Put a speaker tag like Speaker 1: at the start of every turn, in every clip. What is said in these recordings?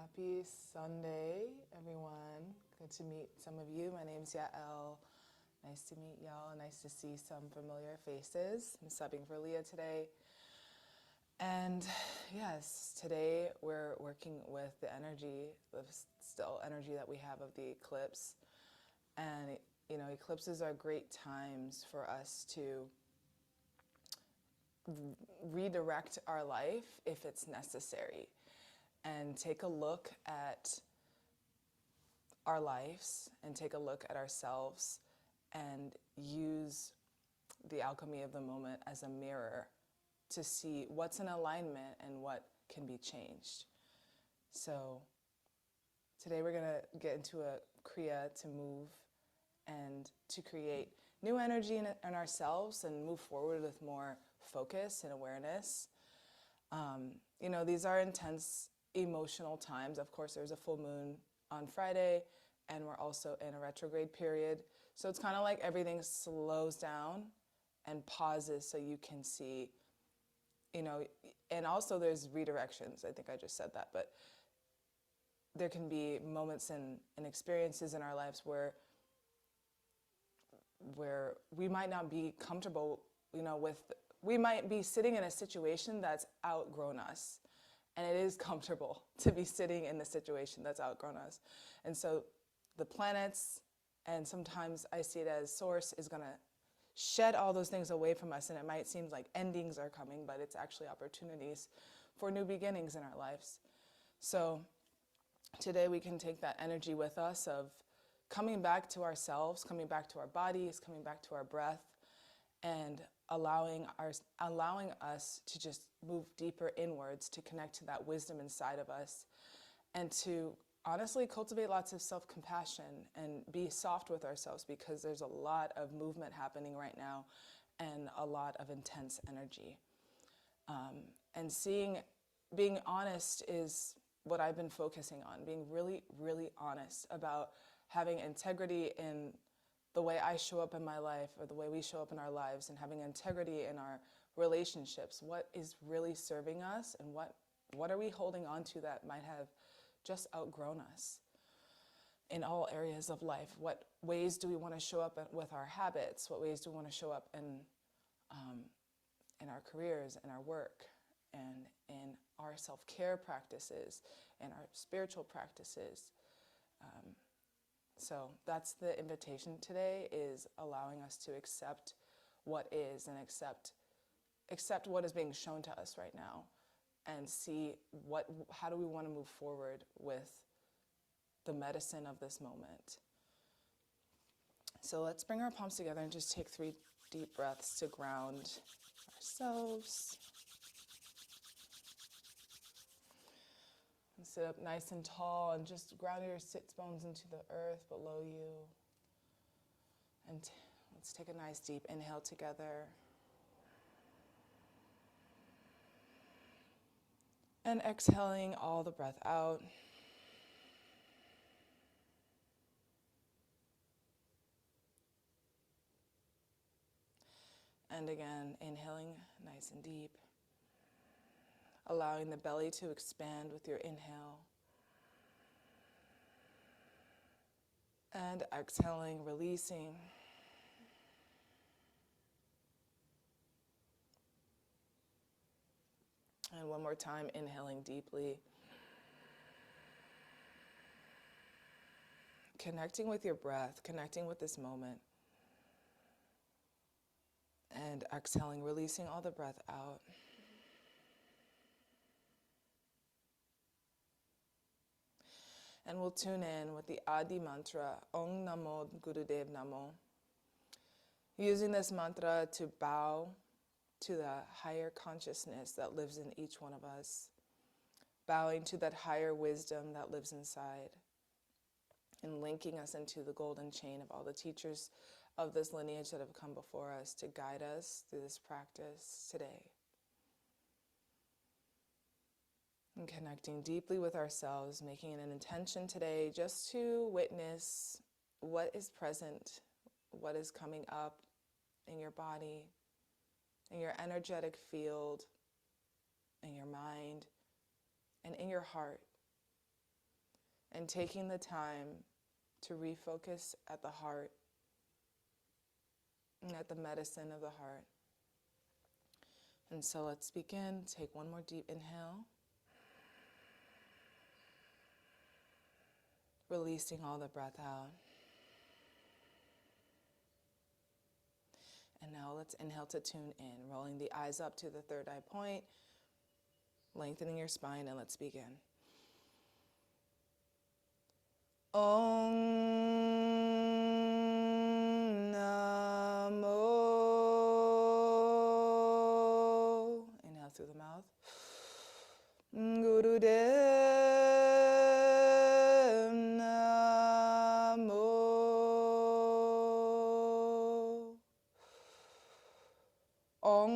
Speaker 1: Happy Sunday, everyone. Good to meet some of you. My name's Yael. Nice to meet y'all. Nice to see some familiar faces. I'm subbing for Leah today. And yes, today we're working with the energy, the still energy that we have of the eclipse. And, eclipses are great times for us to redirect our life if it's necessary and take a look at our lives and take a look at ourselves and use the alchemy of the moment as a mirror to see what's in alignment and what can be changed. So today we're going to get into a kriya to move and to create new energy in ourselves and move forward with more focus and awareness. These are intense emotional times. Of course, there's a full moon on Friday, and we're also in a retrograde period. So it's kind of like everything slows down and pauses so you can see, and also there's redirections. I think I just said that, but there can be moments and experiences in our lives where we might not be comfortable, we might be sitting in a situation that's outgrown us. And it is comfortable to be sitting in the situation that's outgrown us. And so the planets, and sometimes I see it as Source, is going to shed all those things away from us. And it might seem like endings are coming, but it's actually opportunities for new beginnings in our lives. So today we can take that energy with us of coming back to ourselves, coming back to our bodies, coming back to our breath, and allowing us to just move deeper inwards to connect to that wisdom inside of us and to honestly cultivate lots of self-compassion and be soft with ourselves, because there's a lot of movement happening right now and a lot of intense energy. And being honest is what I've been focusing on, being really, really honest about having integrity in the way I show up in my life or the way we show up in our lives, and having integrity in our relationships. What is really serving us, and what are we holding on to that might have just outgrown us in all areas of life? What ways do we want to show up with our habits? What ways do we want to show up in our careers, in our work, and in our self-care practices, and our spiritual practices? So that's the invitation today, is allowing us to accept what is and accept what is being shown to us right now, and see how do we want to move forward with the medicine of this moment. So let's bring our palms together and just take 3 deep breaths to ground ourselves. And sit up nice and tall and just ground your sits bones into the earth below you. And let's take a nice deep inhale together. And exhaling all the breath out. And again, inhaling nice and deep. Allowing the belly to expand with your inhale. And exhaling, releasing. And one more time, inhaling deeply. Connecting with your breath, connecting with this moment. And exhaling, releasing all the breath out. And we'll tune in with the Adi mantra, Om Namo Gurudev Namo. Using this mantra to bow to the higher consciousness that lives in each one of us. Bowing to that higher wisdom that lives inside. And linking us into the golden chain of all the teachers of this lineage that have come before us to guide us through this practice today. And connecting deeply with ourselves, making an intention today just to witness what is present, what is coming up in your body, in your energetic field, in your mind, and in your heart. and taking the time to refocus at the heart and at the medicine of the heart. And so let's begin. Take one more deep inhale. Releasing all the breath out. And now let's inhale to tune in, rolling the eyes up to the third eye point, lengthening your spine, and let's begin. Om Namo. Inhale through the mouth. Gurudev Namo. Om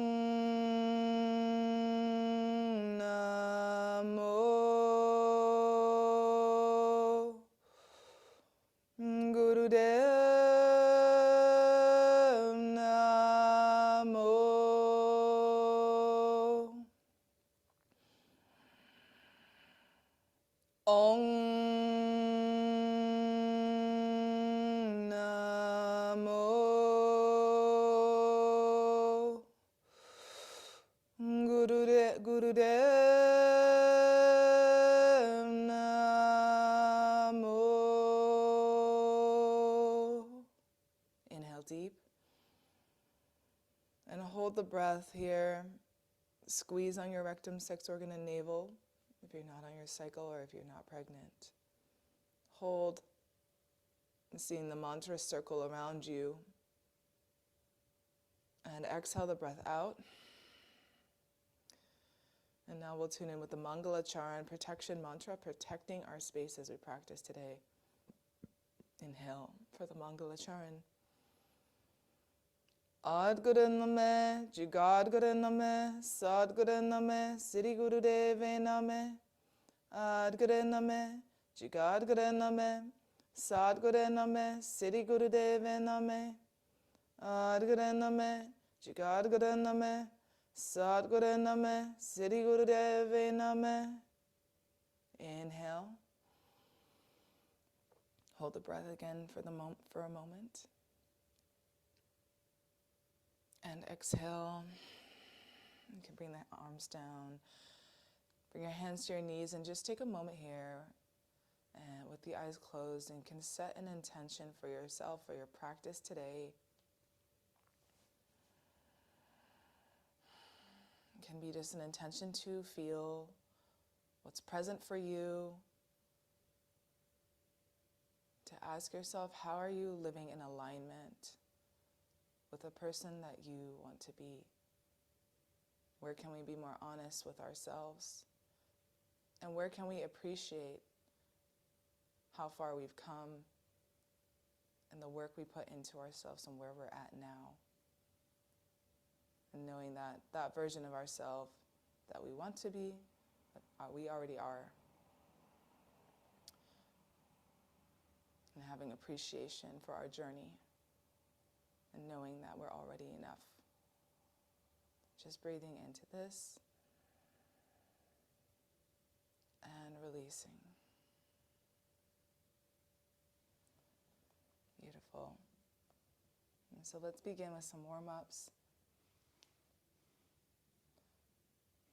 Speaker 1: Namo. Gurudev Namo. Om Namo. Gurudev Namo. Inhale deep. And hold the breath here. Squeeze on your rectum, sex organ, and navel if you're not on your cycle or if you're not pregnant. Hold and seeing the mantra circle around you. And exhale the breath out. And now we'll tune in with the Mangala Charan protection mantra, protecting our space as we practice today. Inhale for the Mangala Charan. Adguru Name, Jugadguru Name, Sadguru Name, Sri Gurudeve Name. Adguru Name, Jugadguru Name, Sadguru Name, Sri Gurudeve Name. Adguru Name, Jugadguru Name, Sadguru Name, Sri Gurudeve Name. Inhale. Hold the breath again for a moment. And exhale. You can bring the arms down. Bring your hands to your knees and just take a moment here and with the eyes closed and can set an intention for yourself, for your practice today. It can be just an intention to feel what's present for you. To ask yourself, how are you living in alignment with the person that you want to be? Where can we be more honest with ourselves? And where can we appreciate how far we've come and the work we put into ourselves and where we're at now? And knowing that that version of ourselves that we want to be, we already are. And having appreciation for our journey and knowing that we're already enough. Just breathing into this and releasing. Beautiful. And so let's begin with some warm-ups.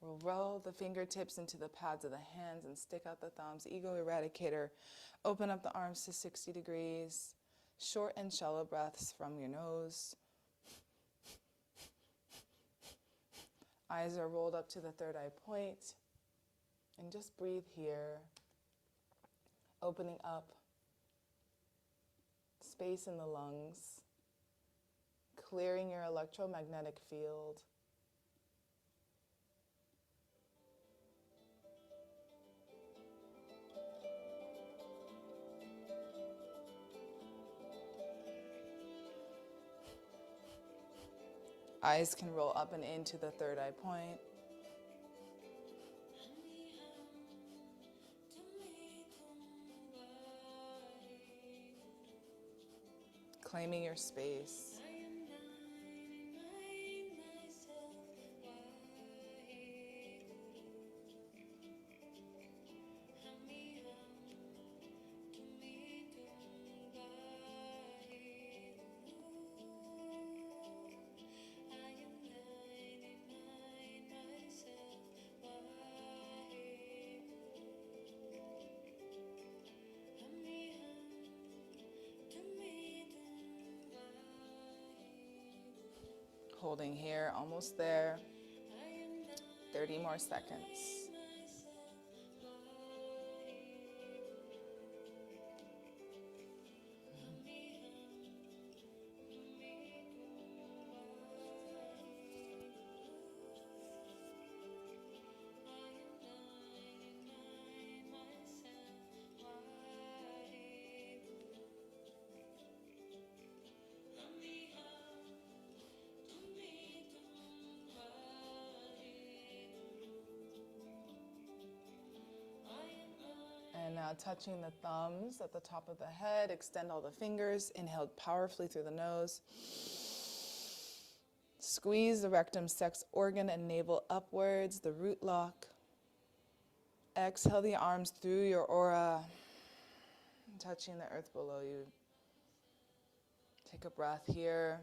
Speaker 1: We'll roll the fingertips into the pads of the hands and stick out the thumbs. Ego eradicator. Open up the arms to 60 degrees. Short and shallow breaths from your nose. Eyes are rolled up to the third eye point. And just breathe here. Opening up space in the lungs. Clearing your electromagnetic field. Eyes can roll up and into the third eye point. Claiming your space. Holding here, almost there. 30 more seconds. And now touching the thumbs at the top of the head, extend all the fingers, inhale powerfully through the nose. Squeeze the rectum, sex organ, and navel upwards, the root lock. Exhale the arms through your aura, touching the earth below you. Take a breath here.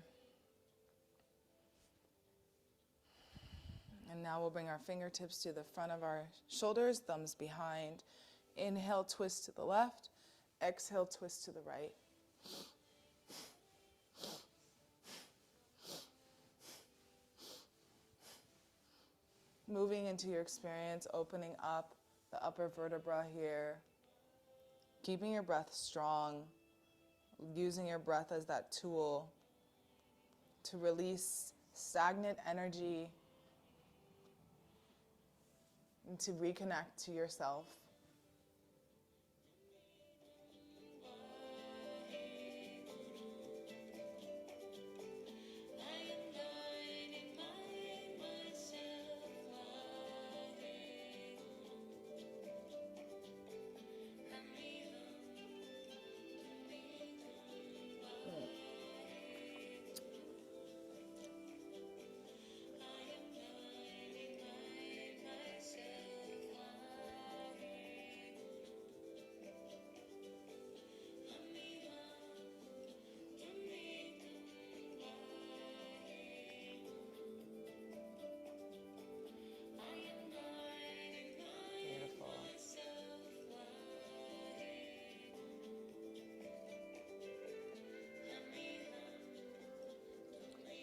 Speaker 1: And now we'll bring our fingertips to the front of our shoulders, thumbs behind. Inhale, twist to the left. Exhale, twist to the right. Moving into your experience, opening up the upper vertebra here. Keeping your breath strong. Using your breath as that tool to release stagnant energy and to reconnect to yourself.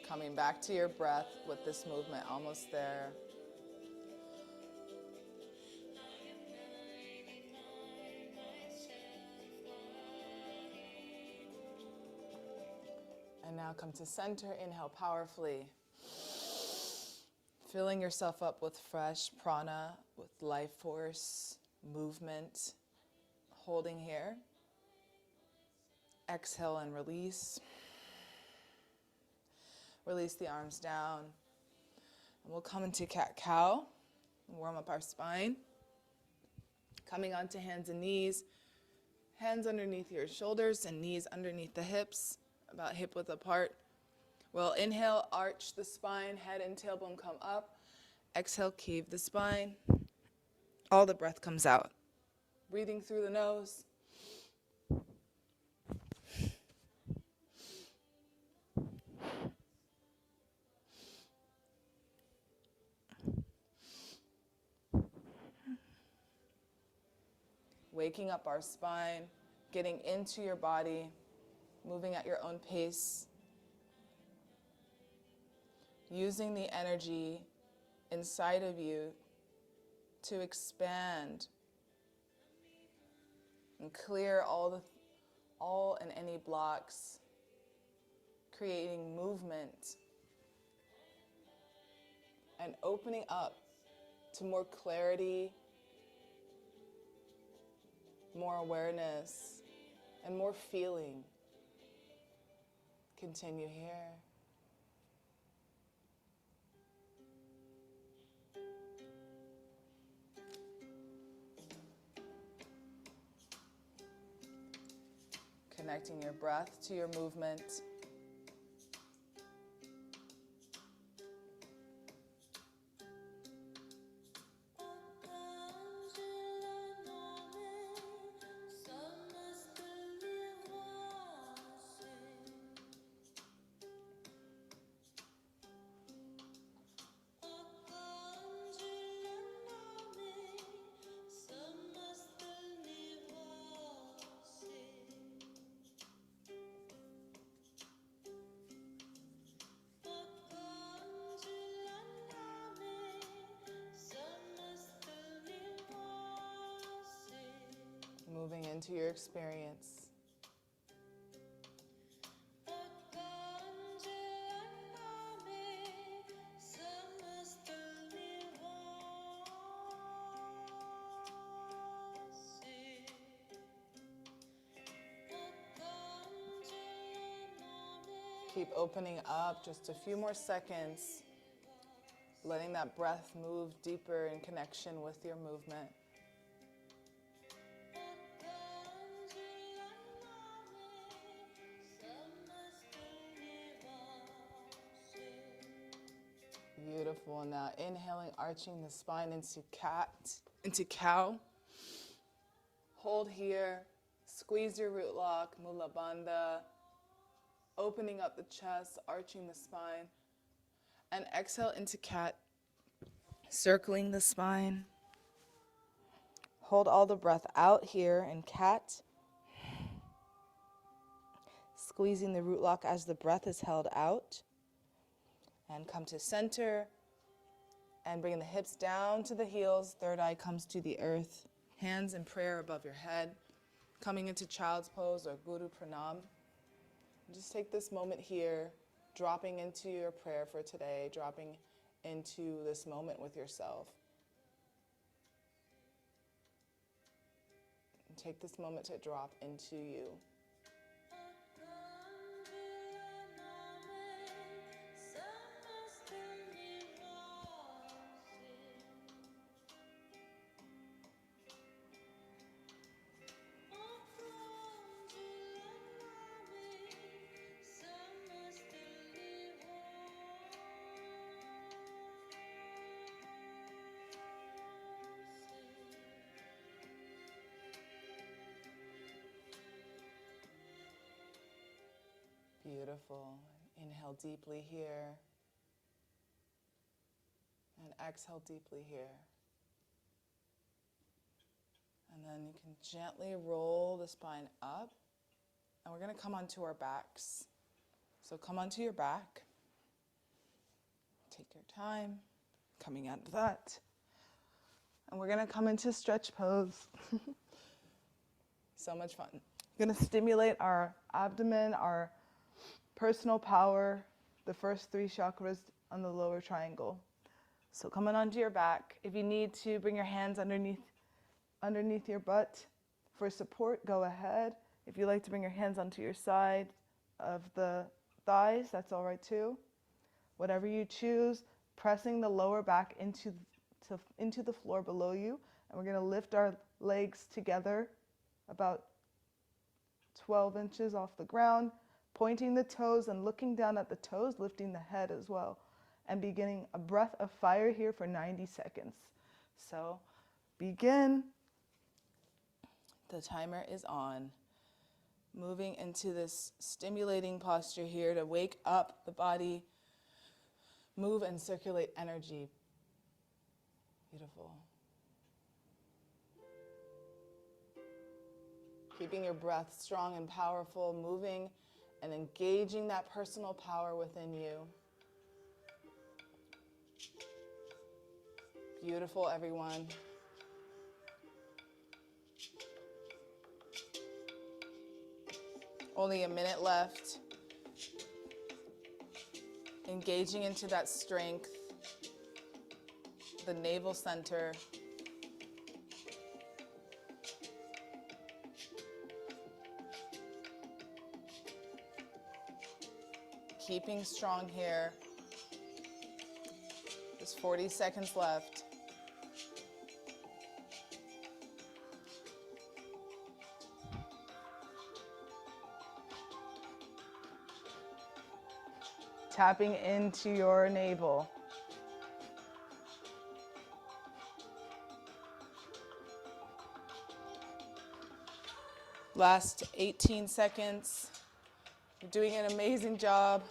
Speaker 1: Coming back to your breath with this movement, almost there. And now come to center, inhale powerfully. Filling yourself up with fresh prana, with life force, movement. Holding here. Exhale and release. Release the arms down. And we'll come into cat-cow. Warm up our spine. Coming onto hands and knees. Hands underneath your shoulders and knees underneath the hips, about hip width apart. We'll inhale, arch the spine, head and tailbone come up. Exhale, cave the spine. All the breath comes out. Breathing through the nose. Waking up our spine, getting into your body, moving at your own pace. Using the energy inside of you to expand and clear all and any blocks, creating movement and opening up to more clarity, more awareness, and more feeling. Continue here. Connecting your breath to your movement. moving into your experience. Keep opening up just a few more seconds, letting that breath move deeper in connection with your movement. Beautiful. Now inhaling, arching the spine into cat, into cow. Hold here, squeeze your root lock, Mula Bandha. Opening up the chest, arching the spine. And exhale into cat, circling the spine. Hold all the breath out here in cat. Squeezing the root lock as the breath is held out. And come to center. And bringing the hips down to the heels. Third eye comes to the earth. Hands in prayer above your head. Coming into child's pose or Guru Pranam. Just take this moment here, dropping into your prayer for today, dropping into this moment with yourself. And take this moment to drop into you. Beautiful. Inhale deeply here. And exhale deeply here. And then you can gently roll the spine up. And we're going to come onto our backs. So come onto your back. Take your time coming out of that. And we're going to come into stretch pose. So much fun. We're going to stimulate our abdomen, our personal power, the first 3 chakras on the lower triangle. So coming onto your back. If you need to bring your hands underneath your butt for support, go ahead. If you like to bring your hands onto your side of the thighs, that's all right too. Whatever you choose, pressing the lower back into the floor below you. And we're going to lift our legs together about 12 inches off the ground. Pointing the toes and looking down at the toes, lifting the head as well. And beginning a breath of fire here for 90 seconds. So begin. The timer is on. Moving into this stimulating posture here to wake up the body, move and circulate energy. Beautiful. Keeping your breath strong and powerful, moving and engaging that personal power within you. Beautiful, everyone. Only a minute left. Engaging into that strength, the navel center. Keeping strong here. Just 40 seconds left. Tapping into your navel. Last 18 seconds. You're doing an amazing job.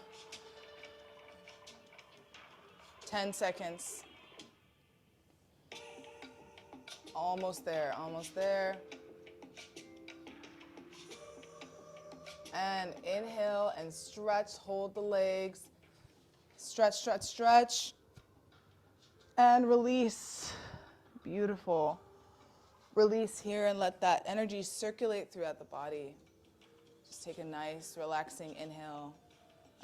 Speaker 1: 10 seconds. Almost there, almost there. And inhale and stretch, hold the legs. Stretch, stretch, stretch. And release. Beautiful. Release here and let that energy circulate throughout the body. Just take a nice, relaxing inhale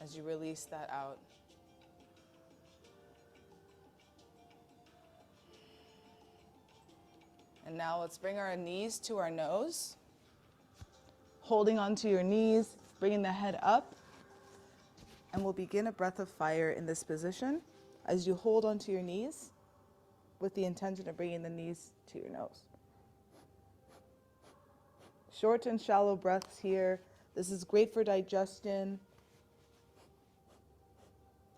Speaker 1: as you release that out. And now let's bring our knees to our nose. Holding onto your knees, bringing the head up. And we'll begin a breath of fire in this position as you hold onto your knees with the intention of bringing the knees to your nose. Short and shallow breaths here. This is great for digestion,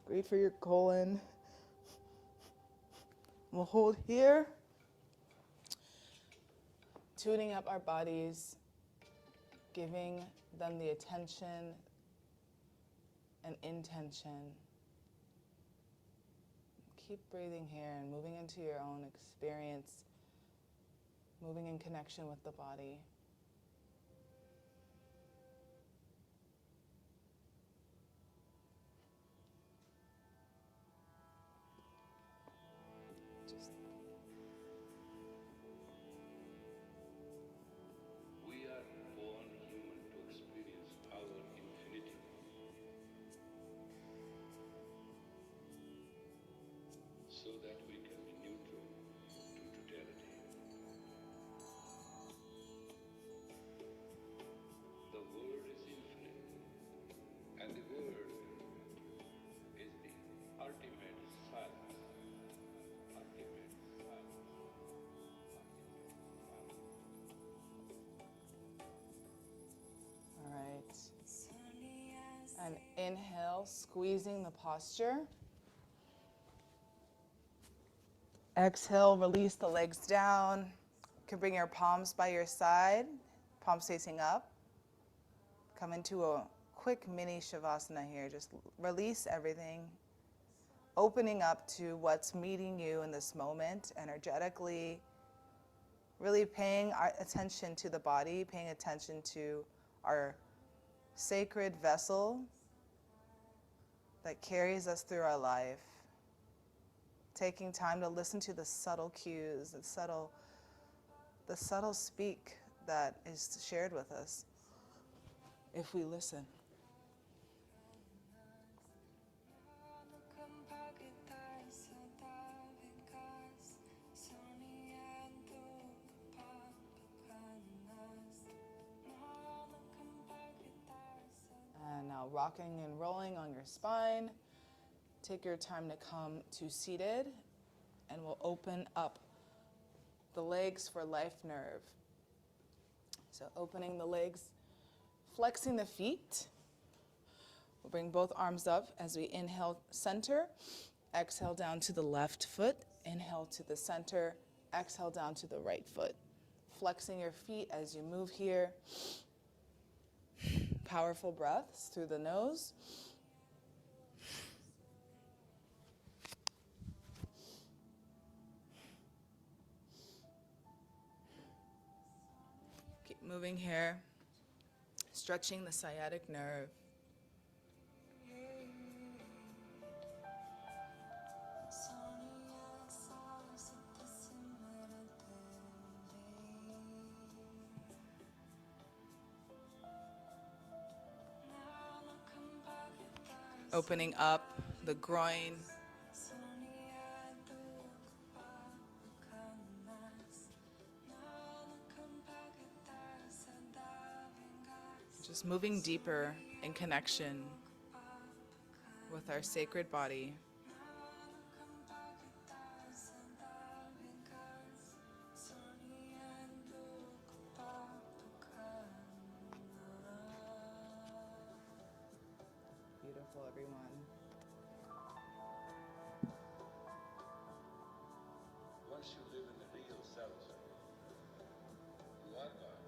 Speaker 1: great for your colon. We'll hold here, tuning up our bodies, giving them the attention and intention. Keep breathing here and moving into your own experience, moving in connection with the body.
Speaker 2: We are born human to experience our infinity, so that we can be neutral to totality. The world is infinite, and the world is the ultimate silence. Ultimate silence.
Speaker 1: All right. And inhale, squeezing the posture. Exhale, release the legs down. You can bring your palms by your side, palms facing up. Come into a quick mini Shavasana here. Just release everything, opening up to what's meeting you in this moment energetically, really paying our attention to the body, paying attention to our sacred vessel that carries us through our life. Taking time to listen to the subtle cues, the subtle speak that is shared with us if we listen. And now rocking and rolling on your spine. Take your time to come to seated, and we'll open up the legs for life nerve. So opening the legs, flexing the feet. We'll bring both arms up as we inhale center, exhale down to the left foot, inhale to the center, exhale down to the right foot. Flexing your feet as you move here. Powerful breaths through the nose. Keep moving here, stretching the sciatic nerve. Opening up the groin. Just moving deeper in connection with our sacred body. Beautiful, everyone.
Speaker 2: Once you live in the real self, you are God.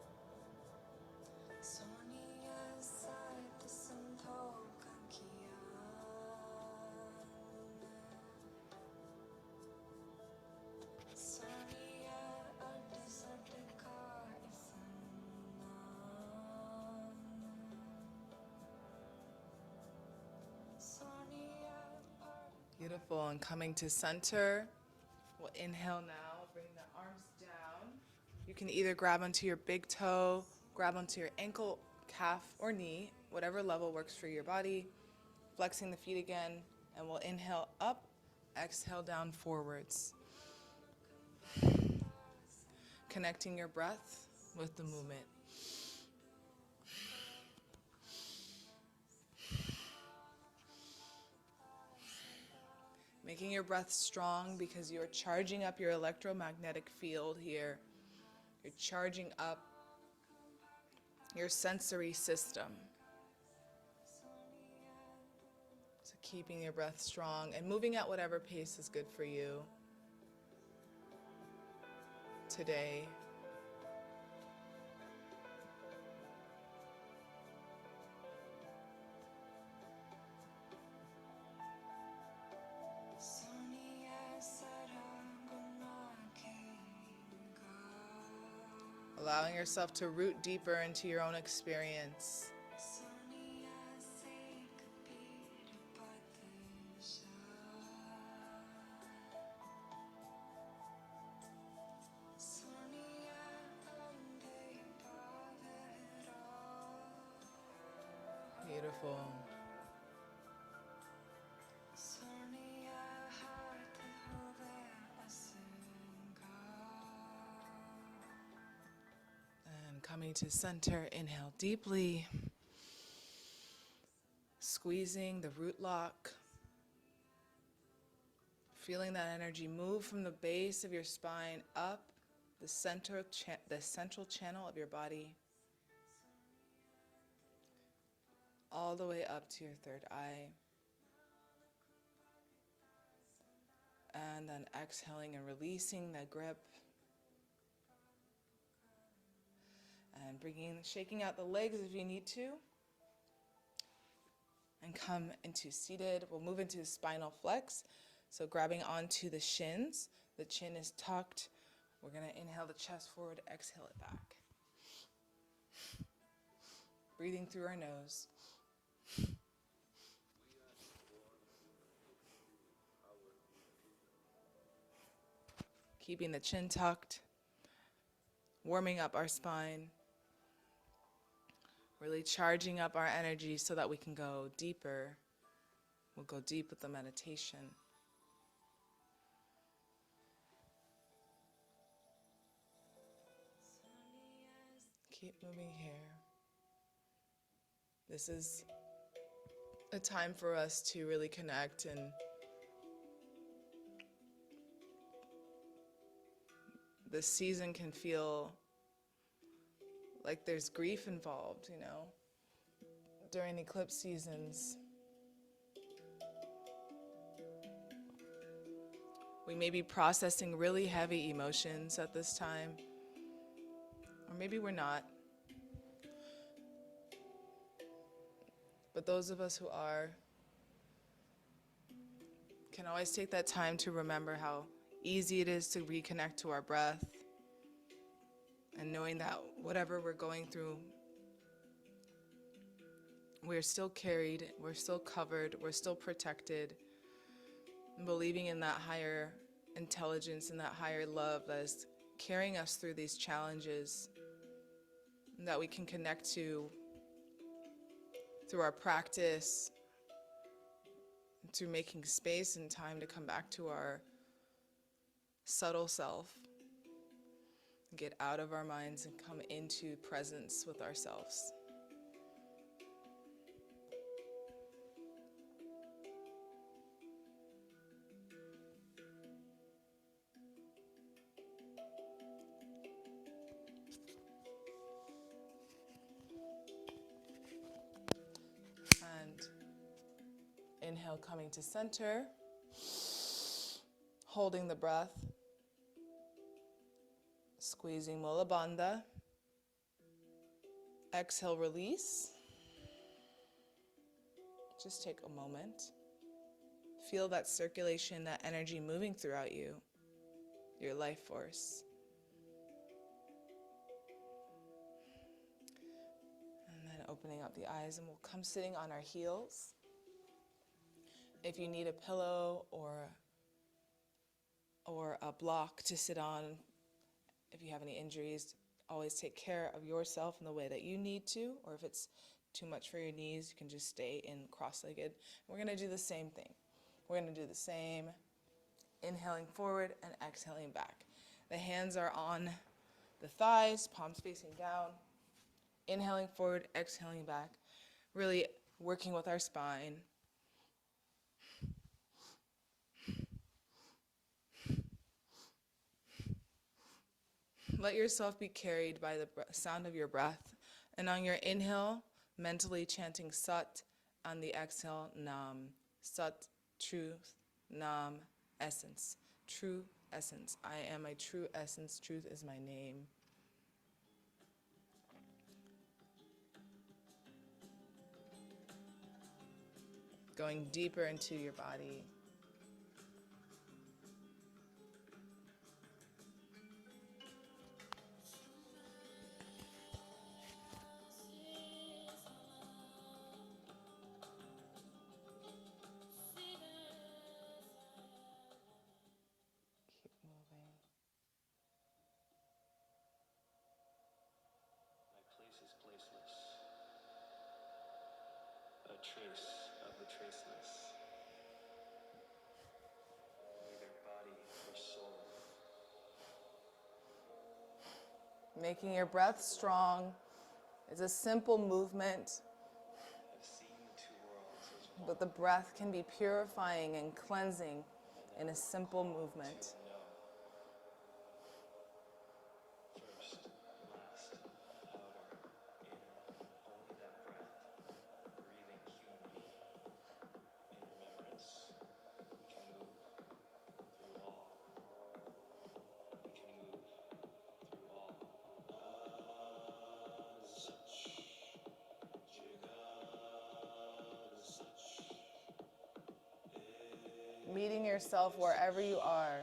Speaker 1: Beautiful, and coming to center. We'll inhale now, bring the arms down. You can either grab onto your big toe, grab onto your ankle, calf, or knee, whatever level works for your body. Flexing the feet again, and we'll inhale up, exhale down forwards. Connecting your breath with the movement. Making your breath strong because you're charging up your electromagnetic field here. You're charging up your sensory system. So keeping your breath strong and moving at whatever pace is good for you today. Allowing yourself to root deeper into your own experience. Beautiful. And coming to center, inhale deeply. Squeezing the root lock. Feeling that energy move from the base of your spine up the central channel of your body, all the way up to your third eye. And then exhaling and releasing that grip. And shaking out the legs if you need to. And come into seated. We'll move into spinal flex. So grabbing onto the shins. The chin is tucked. We're going to inhale the chest forward, exhale it back. Breathing through our nose. Keeping the chin tucked. Warming up our spine. Really charging up our energy so that we can go deeper. We'll go deep with the meditation. Keep moving here. This is a time for us to really connect, and this season can feel like there's grief involved, during eclipse seasons. We may be processing really heavy emotions at this time, or maybe we're not. But those of us who are can always take that time to remember how easy it is to reconnect to our breath, and knowing that whatever we're going through, we're still carried, we're still covered, we're still protected, and believing in that higher intelligence and that higher love that is carrying us through these challenges, and that we can connect to through our practice, through making space and time to come back to our subtle self, get out of our minds and come into presence with ourselves. And inhale, coming to center, holding the breath, squeezing Mula Bandha. Exhale, release. Just take a moment. Feel that circulation, that energy moving throughout you, your life force. And then opening up the eyes, and we'll come sitting on our heels. If you need a pillow or a block to sit on, If you have any injuries, always take care of yourself in the way that you need to, or if it's too much for your knees, you can just stay in cross-legged. We're going to do the same thing. We're going to do the same, inhaling forward and exhaling back. The hands are on the thighs, palms facing down. Inhaling forward, exhaling back. Really working with our spine. Let yourself be carried by the sound of your breath. And on your inhale, mentally chanting Sat. On the exhale, Nam. Sat, truth, Nam, essence. True essence. I am my true essence. Truth is my name. Going deeper into your body. Keep moving.
Speaker 3: My place is placeless, a trace of the traceless, neither body or soul.
Speaker 1: Making your breath strong. It's a simple movement,
Speaker 3: I've seen the two worlds as one.
Speaker 1: but the breath can be purifying and cleansing in a simple movement.
Speaker 3: To know. First, last, outer, inner, only that breath, breathing humanly, in remembrance. We can move through all. We can move through all.
Speaker 1: Meeting yourself wherever you are.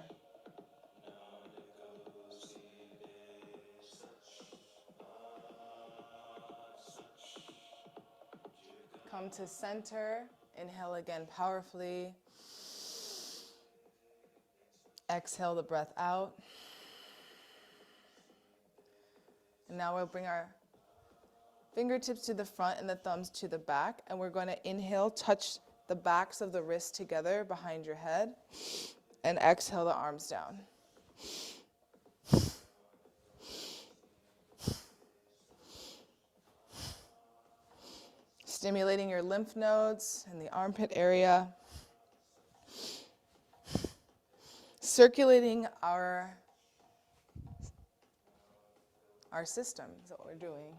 Speaker 1: Come to center. Inhale again powerfully. Exhale the breath out. And now we'll bring our fingertips to the front and the thumbs to the back. And we're going to inhale, touch the backs of the wrists together behind your head. And exhale the arms down. Stimulating your lymph nodes in the armpit area. Circulating our system is what we're doing.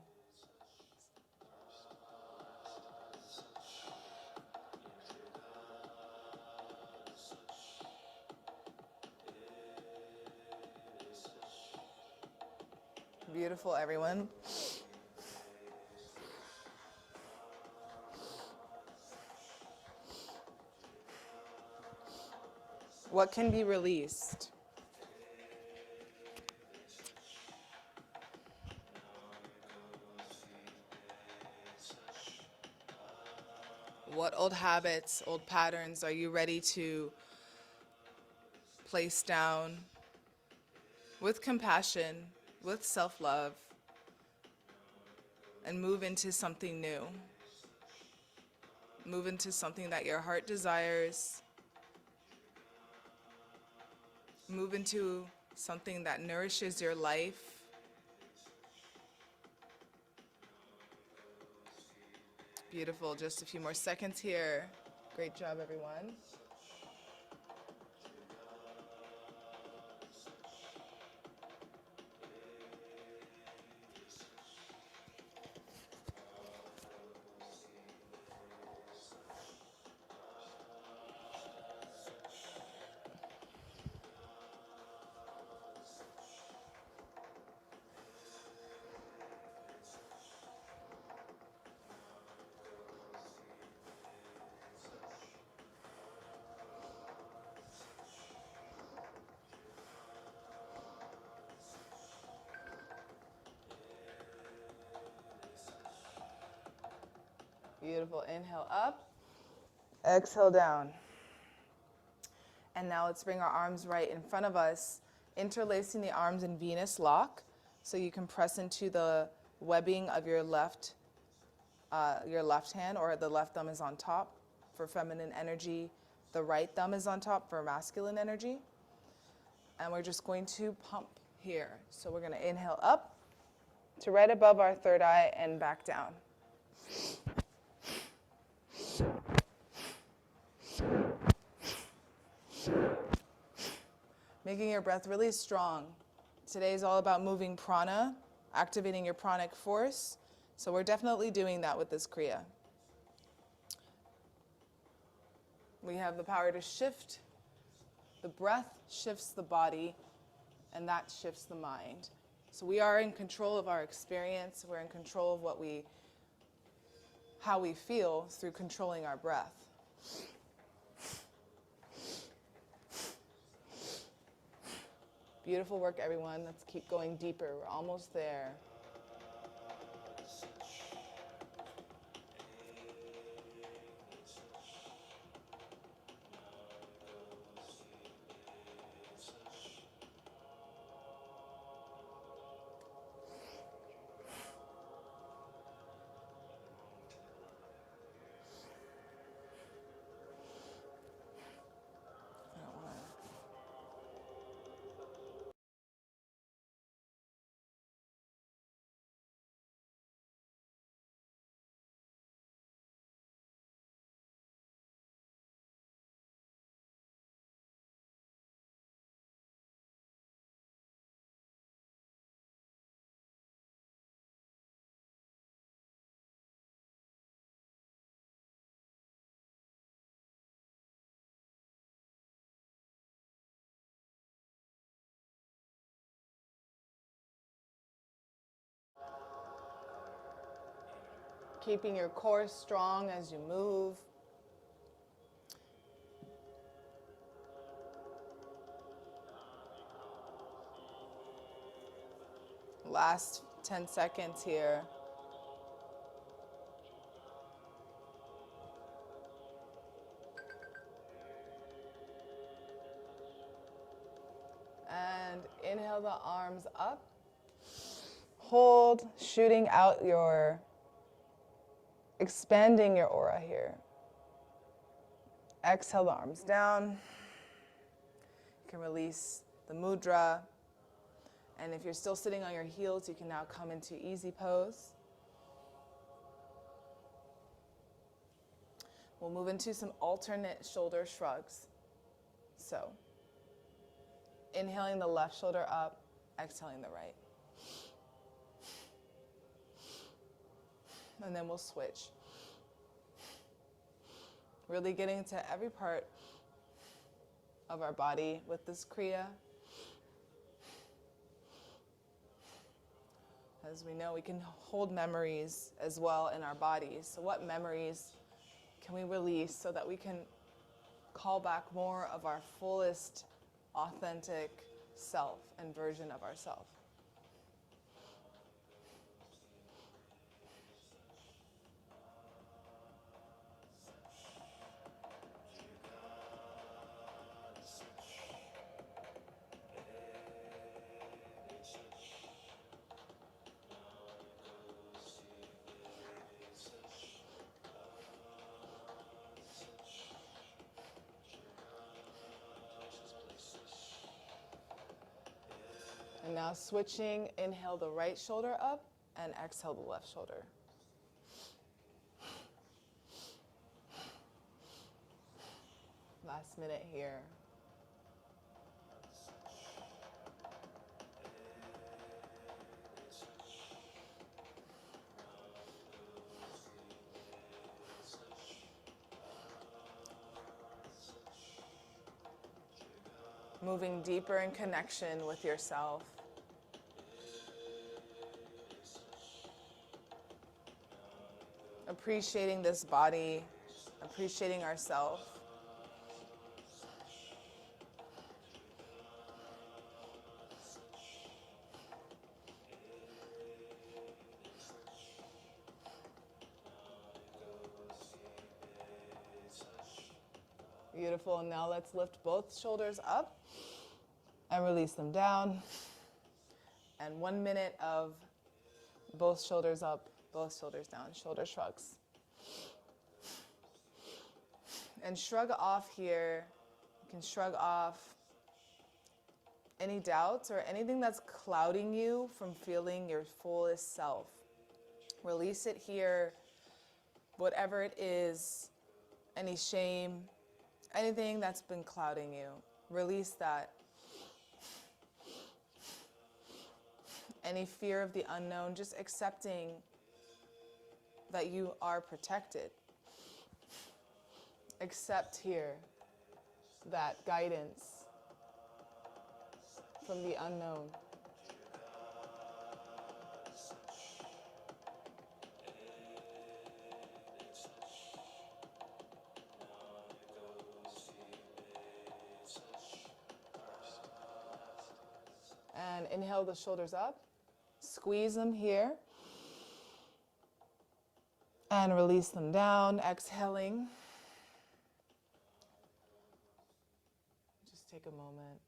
Speaker 1: Beautiful, everyone. What can be released? What old habits, old patterns are you ready to place down with compassion, with self-love, and move into something new? Move into something that your heart desires. Move into something that nourishes your life. Beautiful. Just a few more seconds here. Great job, everyone. Beautiful. Inhale up. Exhale down. And now let's bring our arms right in front of us Interlacing the arms in Venus lock, so you can press into the webbing of your left hand, or the left thumb is on top for feminine energy. The right thumb is on top for masculine energy. And we're just going to pump here. So we're going to inhale up to right above our third eye and back down. Making your breath really strong. Today is all about moving prana, activating your pranic force. So we're definitely doing that with this Kriya. We have the power to shift. The breath shifts the body, and that shifts the mind. So we are in control of our experience. We're in control of how we feel through controlling our breath. Beautiful work, everyone. Let's keep going deeper. We're almost there. Keeping your core strong as you move. Last 10 seconds here. And inhale the arms up. Hold, shooting out expanding your aura here. Exhale the arms down. You can release the mudra. And if you're still sitting on your heels, you can now come into easy pose. We'll move into some alternate shoulder shrugs. So, inhaling the left shoulder up, exhaling the right. And then we'll switch. Really getting to every part of our body with this Kriya. As we know, we can hold memories as well in our bodies. So what memories can we release so that we can call back more of our fullest, authentic self and version of ourselves? And now switching, inhale the right shoulder up and exhale the left shoulder. Last minute here. Moving deeper in connection with yourself. Appreciating this body, appreciating ourselves. Beautiful. And now let's lift both shoulders up and release them down. And 1 minute of both shoulders up, both shoulders down, shoulder shrugs. And shrug off here. You can shrug off any doubts or anything that's clouding you from feeling your fullest self. Release it here, whatever it is, any shame, anything that's been clouding you. Release that. Any fear of the unknown, just accepting that you are protected. Accept here that guidance from the unknown. And inhale the shoulders up. Squeeze them here. And release them down, exhaling. Just take a moment.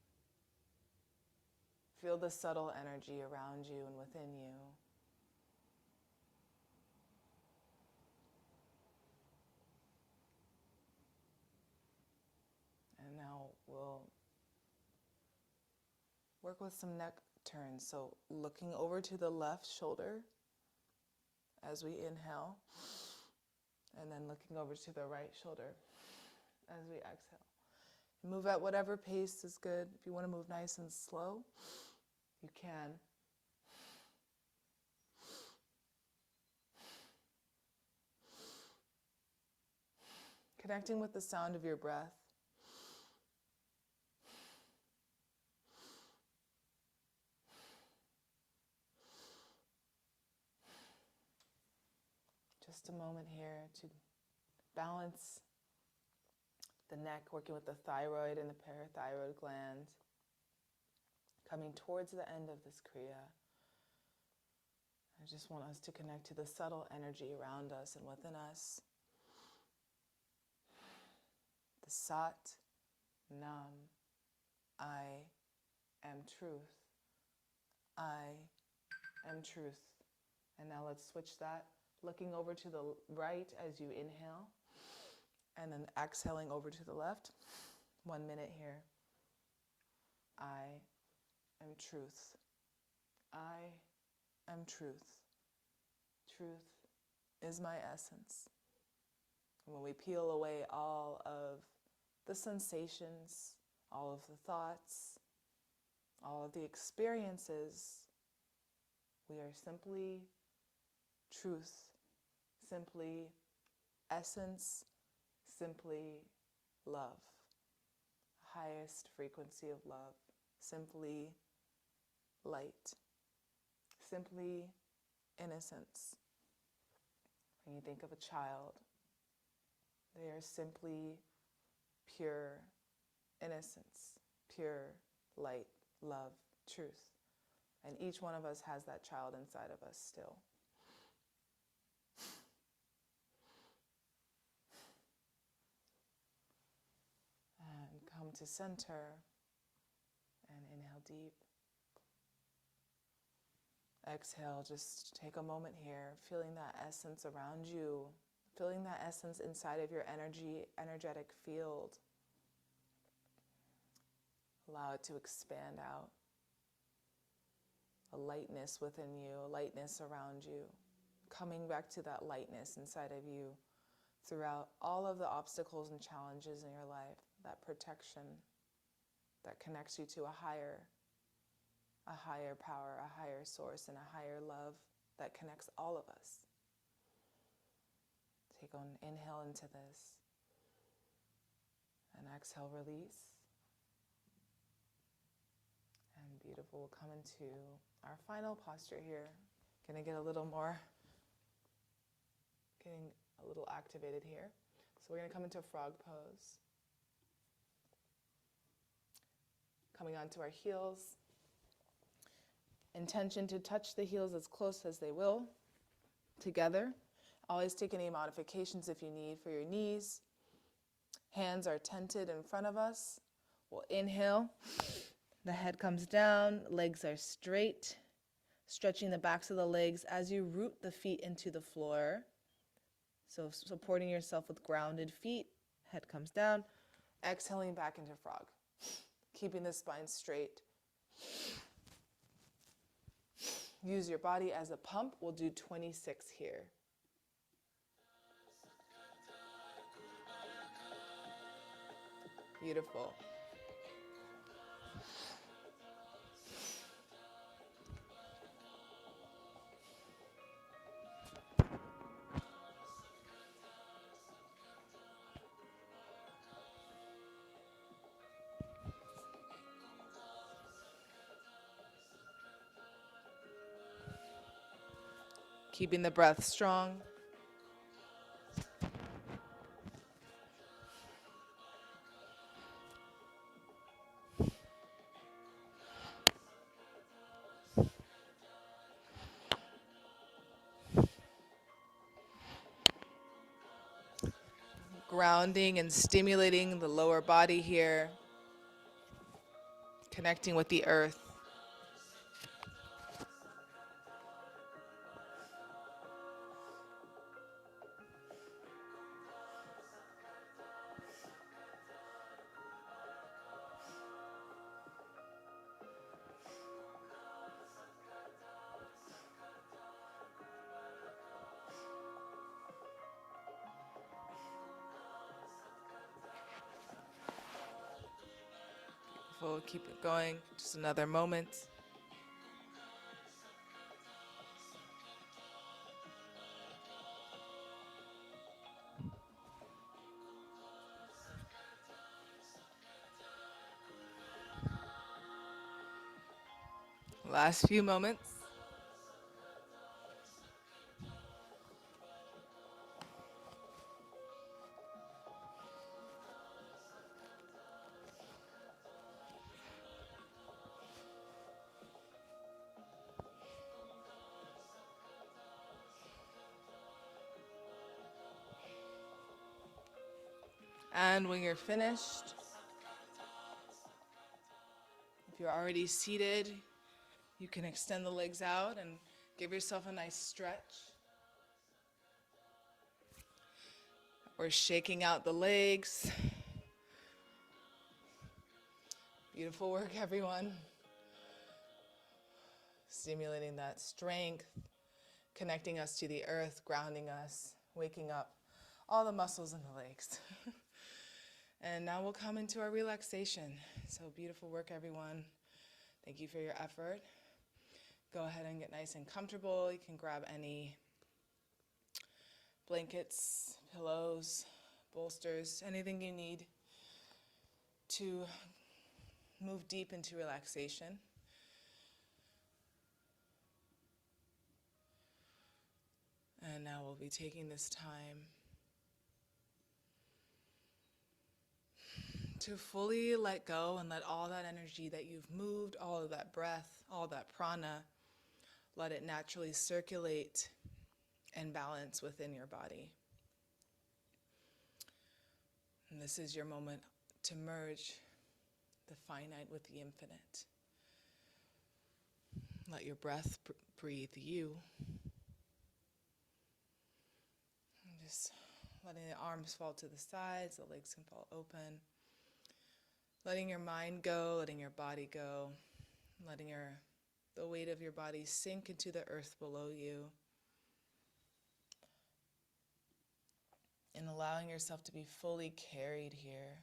Speaker 1: Feel the subtle energy around you and within you. And now we'll work with some neck turns. So looking over to the left shoulder as we inhale, and then looking over to the right shoulder as we exhale. Move at whatever pace is good. If you want to move nice and slow, you can. Connecting with the sound of your breath. Just a moment here to balance the neck, working with the thyroid and the parathyroid gland. Coming towards the end of this Kriya. I just want us to connect to the subtle energy around us and within us. The Sat Nam. I am truth. I am truth. And now let's switch that. Looking over to the right as you inhale. And then exhaling over to the left. 1 minute here. I am truth. I am truth. Truth is my essence. And when we peel away all of the sensations, all of the thoughts, all of the experiences, we are simply truth, simply essence, simply love. Highest frequency of love. Simply light. Simply innocence. When you think of a child, they are simply pure innocence, pure light, love, truth. And each one of us has that child inside of us still. And come to center and inhale deep. Exhale, just take a moment here, feeling that essence around you, feeling that essence inside of your energetic field. Allow it to expand out. A lightness within you, a lightness around you. Coming back to that lightness inside of you throughout all of the obstacles and challenges in your life. That protection that connects you to a higher power, a higher source, and a higher love that connects all of us. Take an inhale into this. And exhale, release. And beautiful. We'll come into our final posture here. Gonna get a little activated here. So we're gonna come into a frog pose. Coming onto our heels. Intention to touch the heels as close as they will together. Always take any modifications if you need for your knees. Hands are tented in front of us. We'll inhale The head comes down, legs are straight, stretching the backs of the legs as you root the feet into the floor. So supporting yourself with grounded feet, head comes down, exhaling back into frog, keeping the spine straight. Use your body as a pump. We'll do 26 here. Beautiful. Keeping the breath strong. Grounding and stimulating the lower body here. Connecting with the earth. We'll keep it going. Just another moment. Last few moments. And when you're finished, if you're already seated, you can extend the legs out and give yourself a nice stretch. We're shaking out the legs. Beautiful work, everyone. Stimulating that strength, connecting us to the earth, grounding us, waking up all the muscles in the legs. And now we'll come into our relaxation. So beautiful work, everyone. Thank you for your effort. Go ahead and get nice and comfortable. You can grab any blankets, pillows, bolsters, anything you need to move deep into relaxation. And now we'll be taking this time to fully let go and let all that energy that you've moved, all of that breath, all that prana, let it naturally circulate and balance within your body. And this is your moment to merge the finite with the infinite. Let your breath breathe you. And just letting the arms fall to the sides, the legs can fall open. Letting your mind go, letting your body go, letting the weight of your body sink into the earth below you. And allowing yourself to be fully carried here.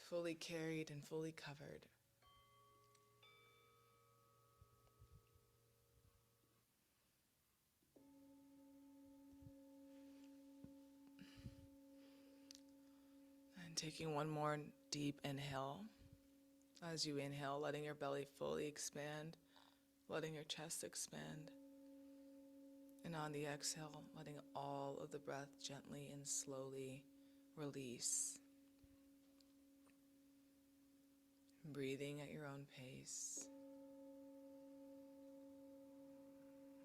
Speaker 1: Fully carried and fully covered. And taking one more deep inhale. As you inhale, letting your belly fully expand, letting your chest expand. And on the exhale, letting all of the breath gently and slowly release. Breathing at your own pace.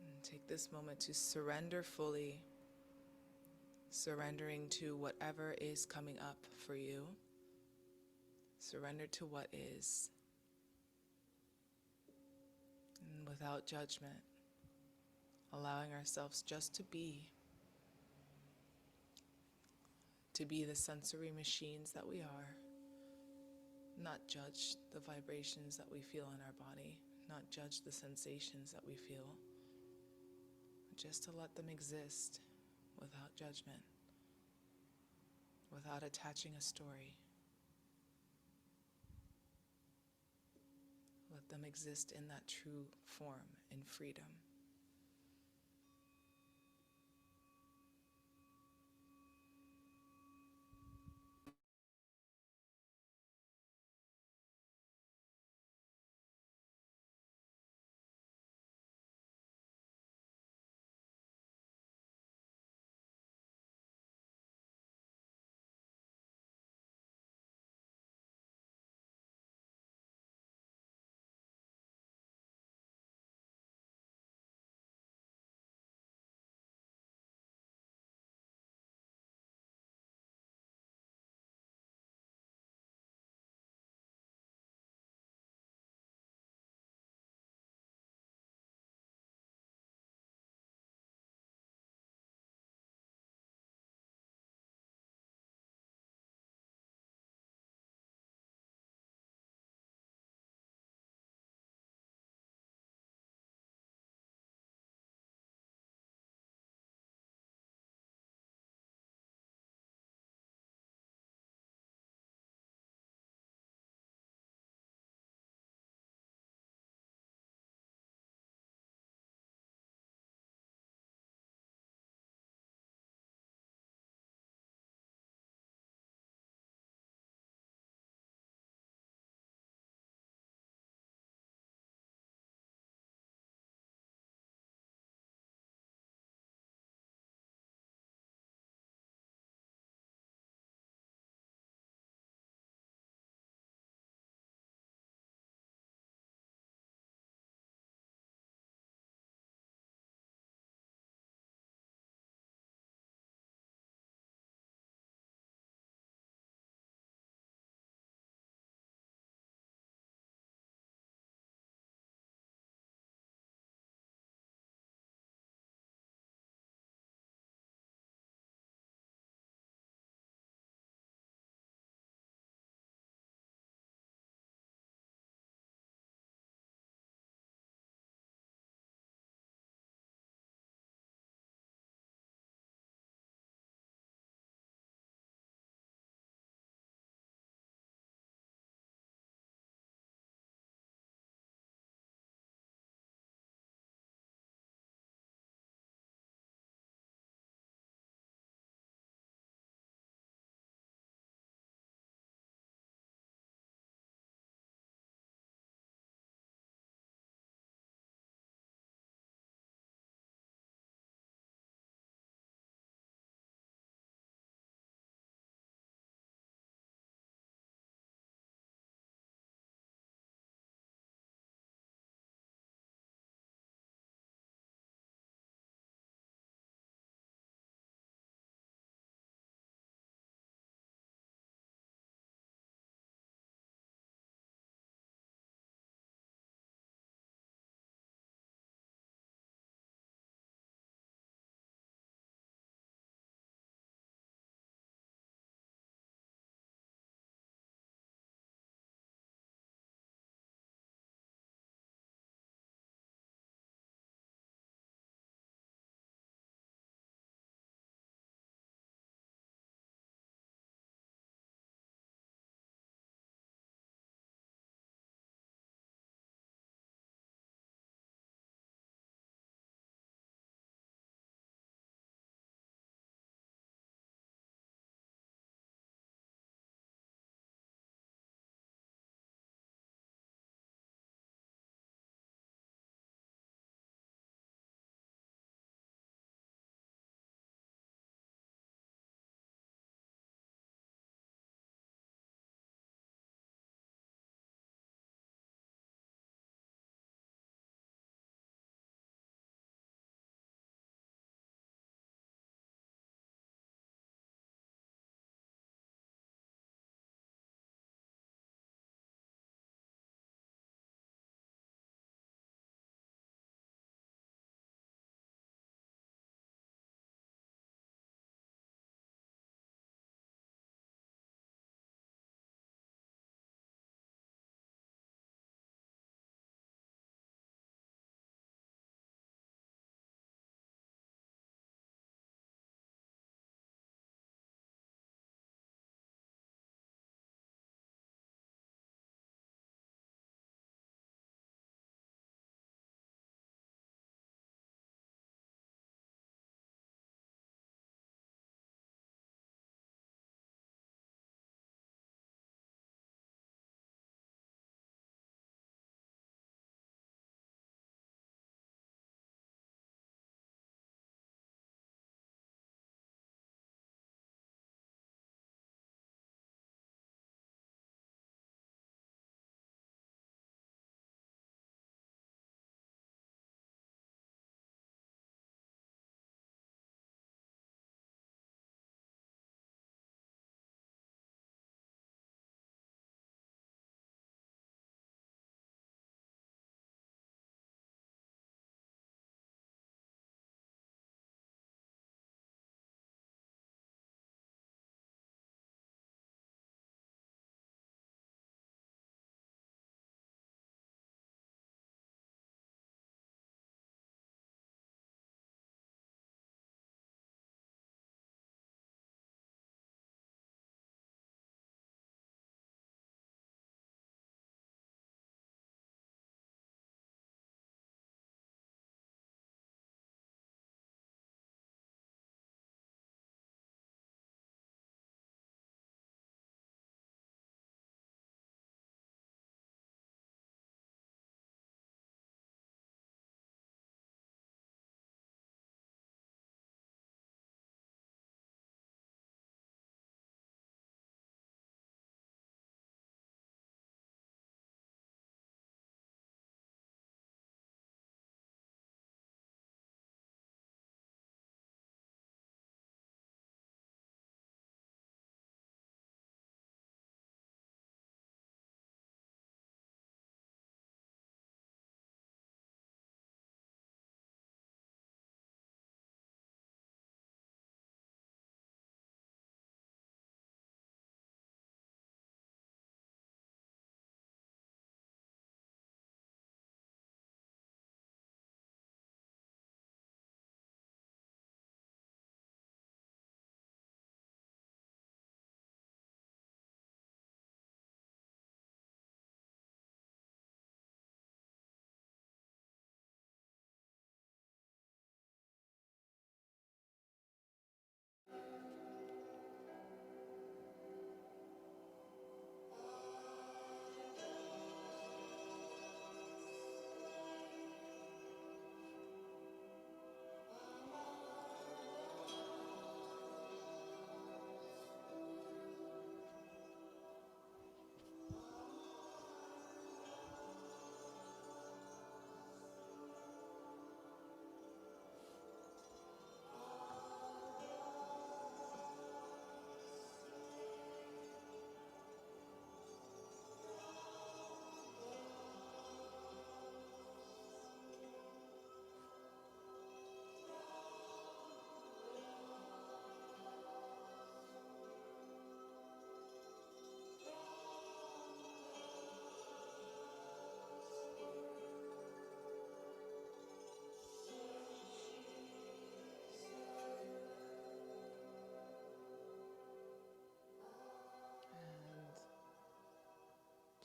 Speaker 1: And take this moment to surrender fully, surrendering to whatever is coming up for you. surrender to what is, and without judgment, allowing ourselves just to be the sensory machines that we are, not judge the vibrations that we feel in our body, not judge the sensations that we feel, just to let them exist without judgment, without attaching a story. Let them exist in that true form, in freedom.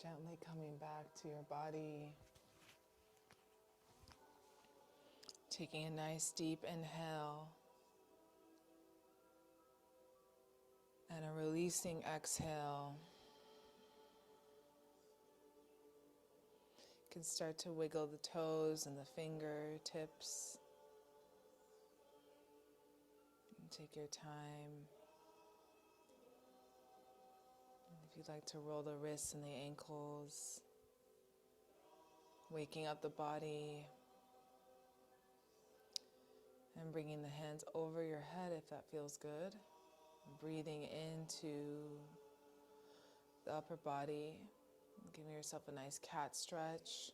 Speaker 1: Gently coming back to your body. Taking a nice deep inhale. And a releasing exhale. You can start to wiggle the toes and the fingertips. And take your time. If you'd like to roll the wrists and the ankles, waking up the body, and bringing the hands over your head if that feels good. Breathing into the upper body, giving yourself a nice cat stretch.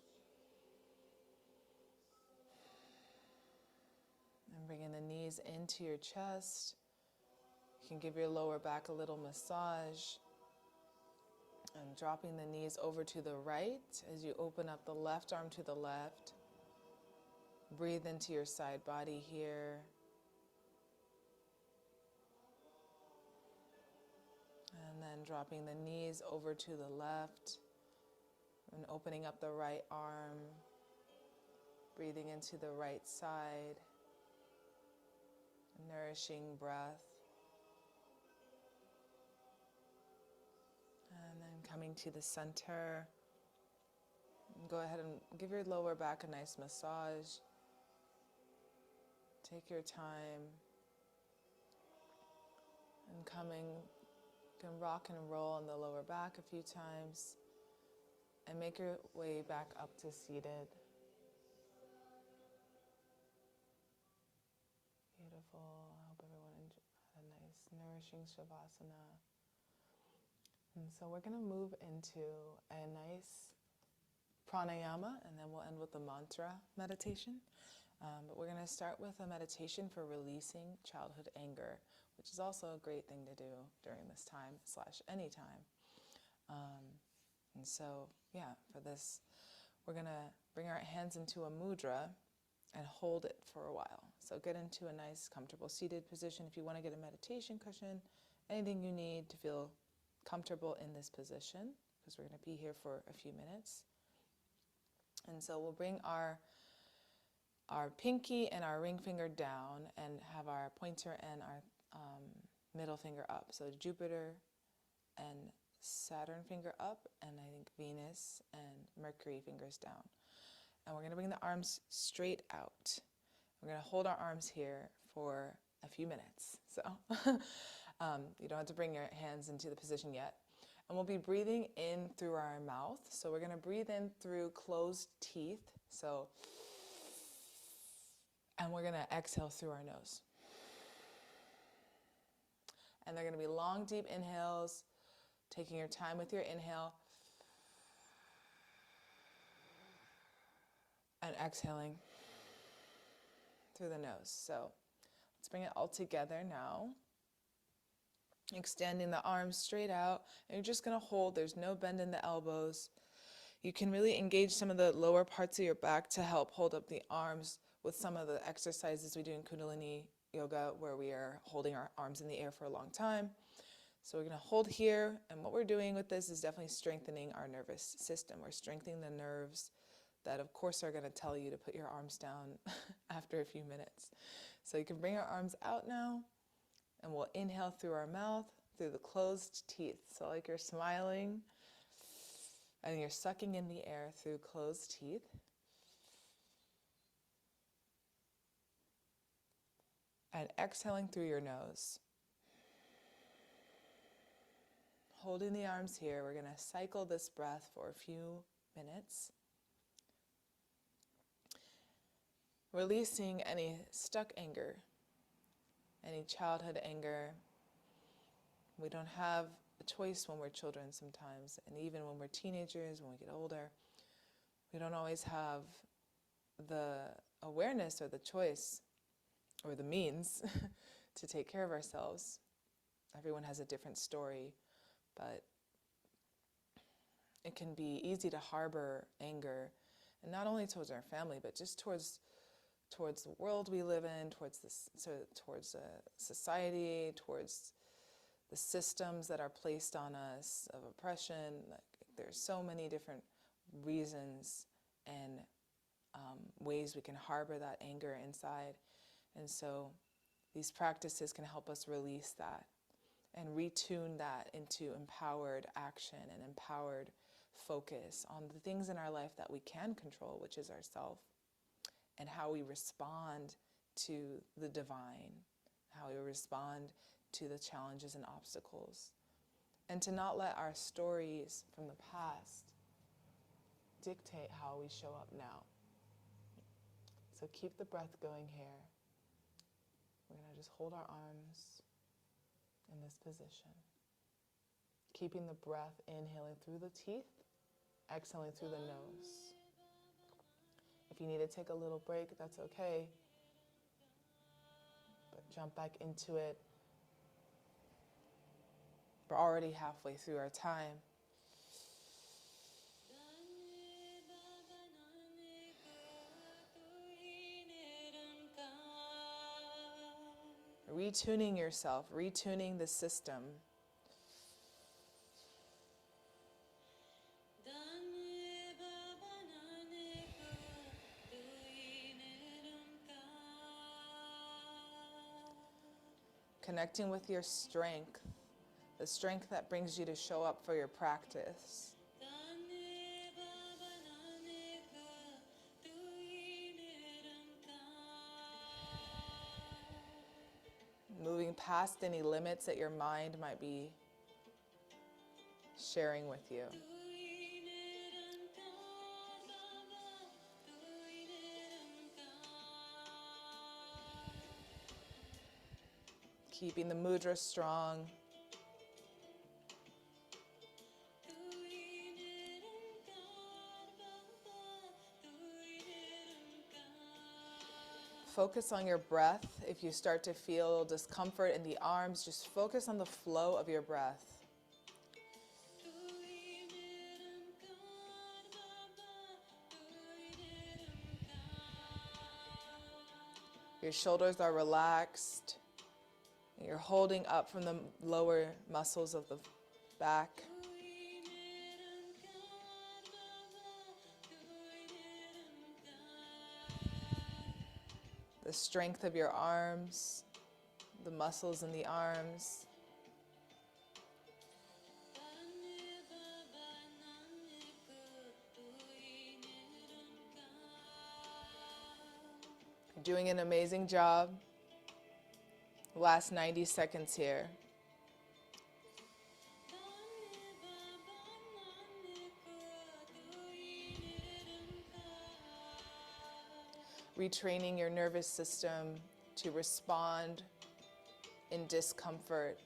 Speaker 1: And bringing the knees into your chest. You can give your lower back a little massage. And dropping the knees over to the right as you open up the left arm to the left. Breathe into your side body here. And then dropping the knees over to the left and opening up the right arm. Breathing into the right side. Nourishing breath. And then coming to the center. Go ahead and give your lower back a nice massage. Take your time. And coming, you can rock and roll on the lower back a few times. And make your way back up to seated. Beautiful. I hope everyone had a nice, nourishing Shavasana. And so we're going to move into a nice pranayama, and then we'll end with the mantra meditation. But we're going to start with a meditation for releasing childhood anger, which is also a great thing to do during this time / any time. And so, for this, we're going to bring our hands into a mudra and hold it for a while. So get into a nice, comfortable seated position. If you want to get a meditation cushion, anything you need to feel comfortable in this position, because we're going to be here for a few minutes. And so we'll bring our pinky and our ring finger down and have our pointer and our middle finger up. So Jupiter and Saturn finger up, and I think Venus and Mercury fingers down. And we're going to bring the arms straight out. We're going to hold our arms here for a few minutes. So you don't have to bring your hands into the position yet. And we'll be breathing in through our mouth. So we're going to breathe in through closed teeth. And we're going to exhale through our nose. And they're going to be long, deep inhales, taking your time with your inhale. And exhaling through the nose. So let's bring it all together now. Extending the arms straight out. And you're just going to hold. There's no bend in the elbows. You can really engage some of the lower parts of your back to help hold up the arms with some of the exercises we do in Kundalini Yoga, where we are holding our arms in the air for a long time. So we're going to hold here. And what we're doing with this is definitely strengthening our nervous system. We're strengthening the nerves that, of course, are going to tell you to put your arms down after a few minutes. So you can bring your arms out now, and we'll inhale through our mouth, through the closed teeth. So like you're smiling, and you're sucking in the air through closed teeth. And exhaling through your nose. Holding the arms here, we're going to cycle this breath for a few minutes. Releasing any stuck anger, any childhood anger. We don't have a choice when we're children sometimes, and even when we're teenagers, when we get older, we don't always have the awareness or the choice or the means to take care of ourselves. Everyone has a different story, but it can be easy to harbor anger, and not only towards our family, but just towards the world we live in, towards society, towards the systems that are placed on us of oppression. Like, it there's so many different reasons and ways we can harbor that anger inside. And so these practices can help us release that and retune that into empowered action and empowered focus on the things in our life that we can control, which is ourself, and how we respond to the divine, how we respond to the challenges and obstacles, and to not let our stories from the past dictate how we show up now. So keep the breath going here. We're going to just hold our arms in this position, keeping the breath inhaling through the teeth, exhaling through the nose. If you need to take a little break, that's okay, but jump back into it. We're already halfway through our time. Retuning yourself, retuning the system. Connecting with your strength, the strength that brings you to show up for your practice. Moving past any limits that your mind might be sharing with you. Keeping the mudra strong. Focus on your breath. If you start to feel discomfort in the arms, just focus on the flow of your breath. Your shoulders are relaxed. You're holding up from the lower muscles of the back. The strength of your arms, the muscles in the arms. You're doing an amazing job. Last 90 seconds here. Retraining your nervous system to respond in discomfort.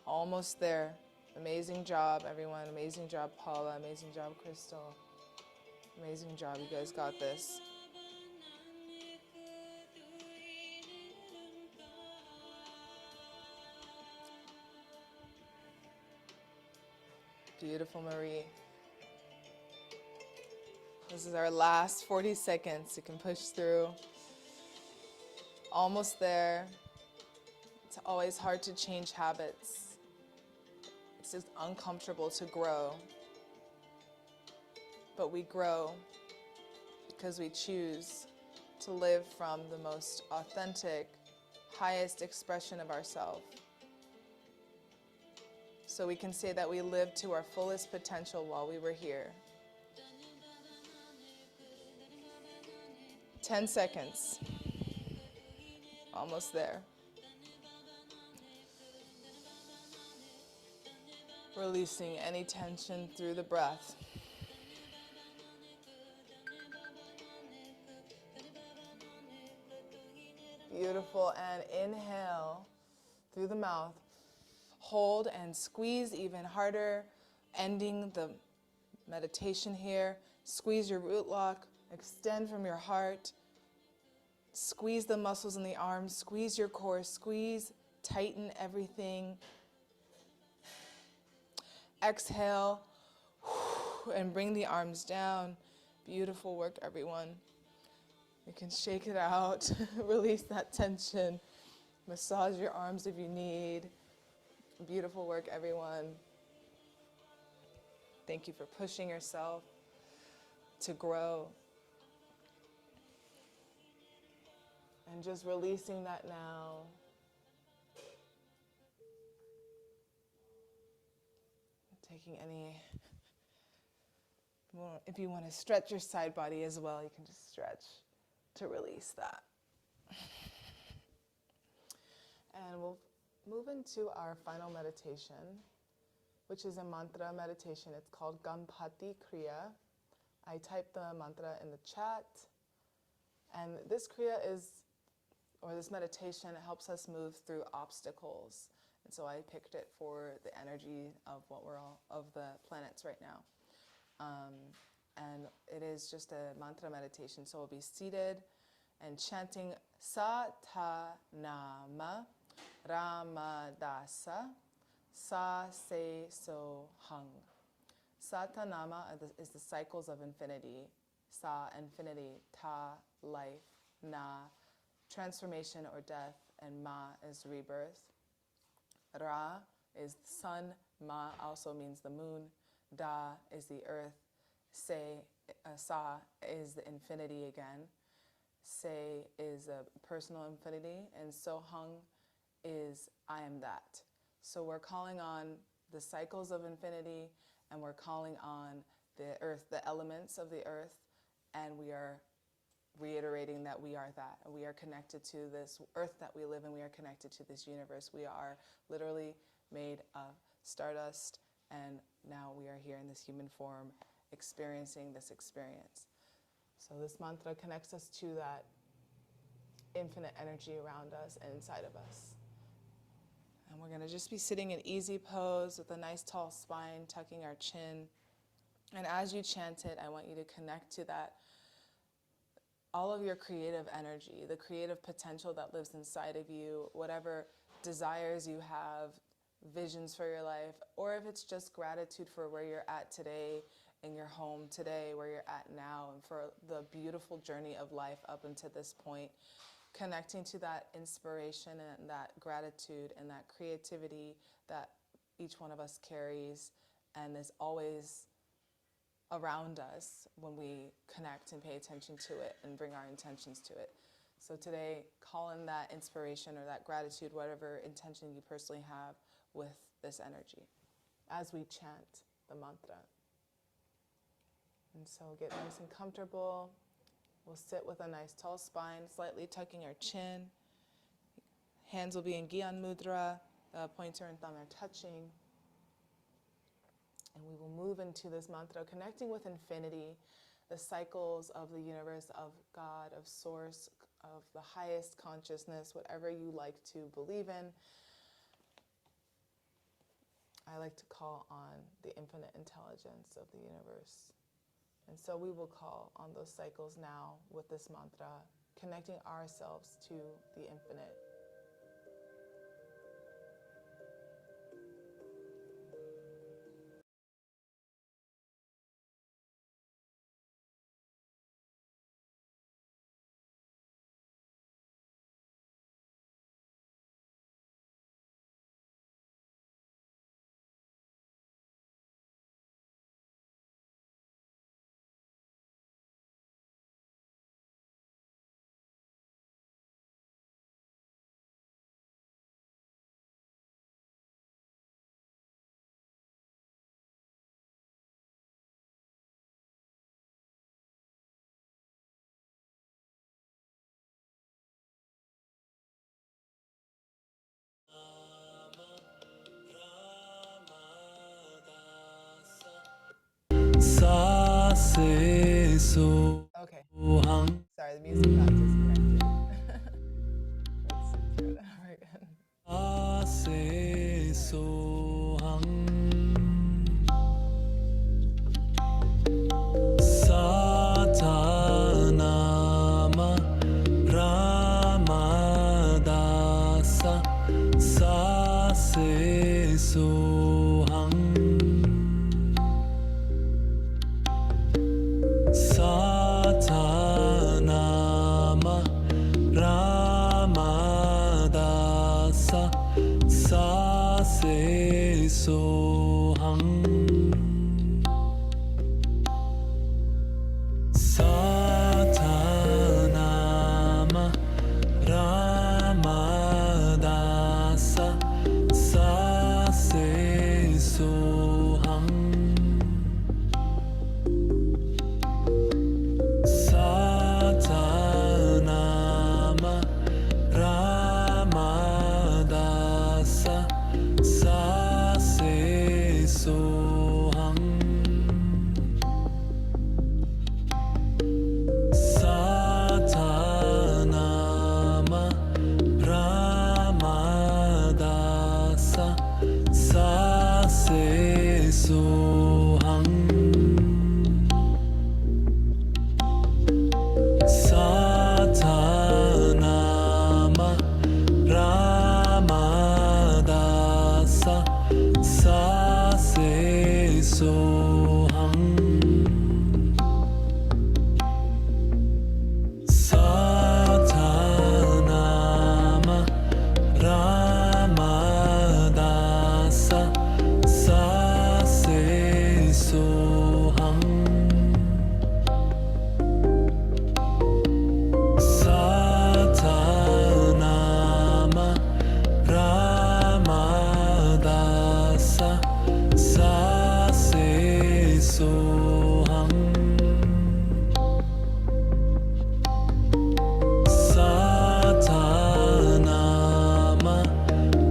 Speaker 1: Almost there. Amazing job, everyone. Amazing job, Paula. Amazing job, Crystal. Amazing job. You guys got this. Beautiful, Marie. This is our last 40 seconds. You can push through. Almost there. It's always hard to change habits. It's just uncomfortable to grow. But we grow because we choose to live from the most authentic, highest expression of ourselves. So we can say that we lived to our fullest potential while we were here. 10 seconds. Almost there. Releasing any tension through the breath. Beautiful. And inhale through the mouth. Hold and squeeze even harder, ending the meditation here. Squeeze your root lock, extend from your heart. Squeeze the muscles in the arms, squeeze your core, squeeze, tighten everything. Exhale, and bring the arms down. Beautiful work, everyone. You can shake it out, release that tension, massage your arms if you need. Beautiful work, everyone. Thank you for pushing yourself to grow. And just releasing that now. Taking any, if you want to stretch your side body as well, you can just stretch to release that. And we'll move into our final meditation, which is a mantra meditation. It's called Ganpati Kriya. I typed the mantra in the chat. And this Kriya this meditation, it helps us move through obstacles. And so I picked it for the energy of of the planets right now. And it is just a mantra meditation. So we'll be seated and chanting Sa Ta Nama Ramadasa Sa Se So Hung. Satanama is the cycles of infinity. Sa, infinity. Ta, life. Na, transformation or death. And Ma is rebirth. Ra is the sun. Ma also means the moon. Da is the earth. Sa is the infinity again. Se is a personal infinity. And Sohung is I am that. So we're calling on the cycles of infinity, and we're calling on the earth, the elements of the earth, and we are reiterating that we are that. And we are connected to this earth that we live in. We are connected to this universe. We are literally made of stardust, and now we are here in this human form experiencing this experience. So this mantra connects us to that infinite energy around us and inside of us. And we're going to just be sitting in easy pose with a nice tall spine, tucking our chin. And as you chant it, I want you to connect to that, all of your creative energy, the creative potential that lives inside of you, whatever desires you have, visions for your life, or if it's just gratitude for where you're at today, in your home today, where you're at now, and for the beautiful journey of life up until this point, connecting to that inspiration and that gratitude and that creativity that each one of us carries and is always around us when we connect and pay attention to it and bring our intentions to it. So today, call in that inspiration or that gratitude, whatever intention you personally have with this energy as we chant the mantra. And so get nice and comfortable. We'll sit with a nice tall spine, slightly tucking our chin. Hands will be in Gyan Mudra. The pointer and thumb are touching. And we will move into this mantra, connecting with infinity, the cycles of the universe, of God, of source, of the highest consciousness, whatever you like to believe in. I like to call on the infinite intelligence of the universe. And so we will call on those cycles now with this mantra, connecting ourselves to the infinite.
Speaker 3: Sa se so
Speaker 1: Okay,
Speaker 3: hang
Speaker 1: sorry, the music got disconnected. Let's do it over again.
Speaker 3: Sa se so hang Satanama Ramadasa Sa se so hang Satanama soham Satanama Ramadasa Sase soham Satanama Ramadasa Sase soham Satanama Ramadasa Sase soham Satanama Ramadasa Sase soham Satanama Ramadasa Sase soham Satanama Ramadasa Sase soham Satanama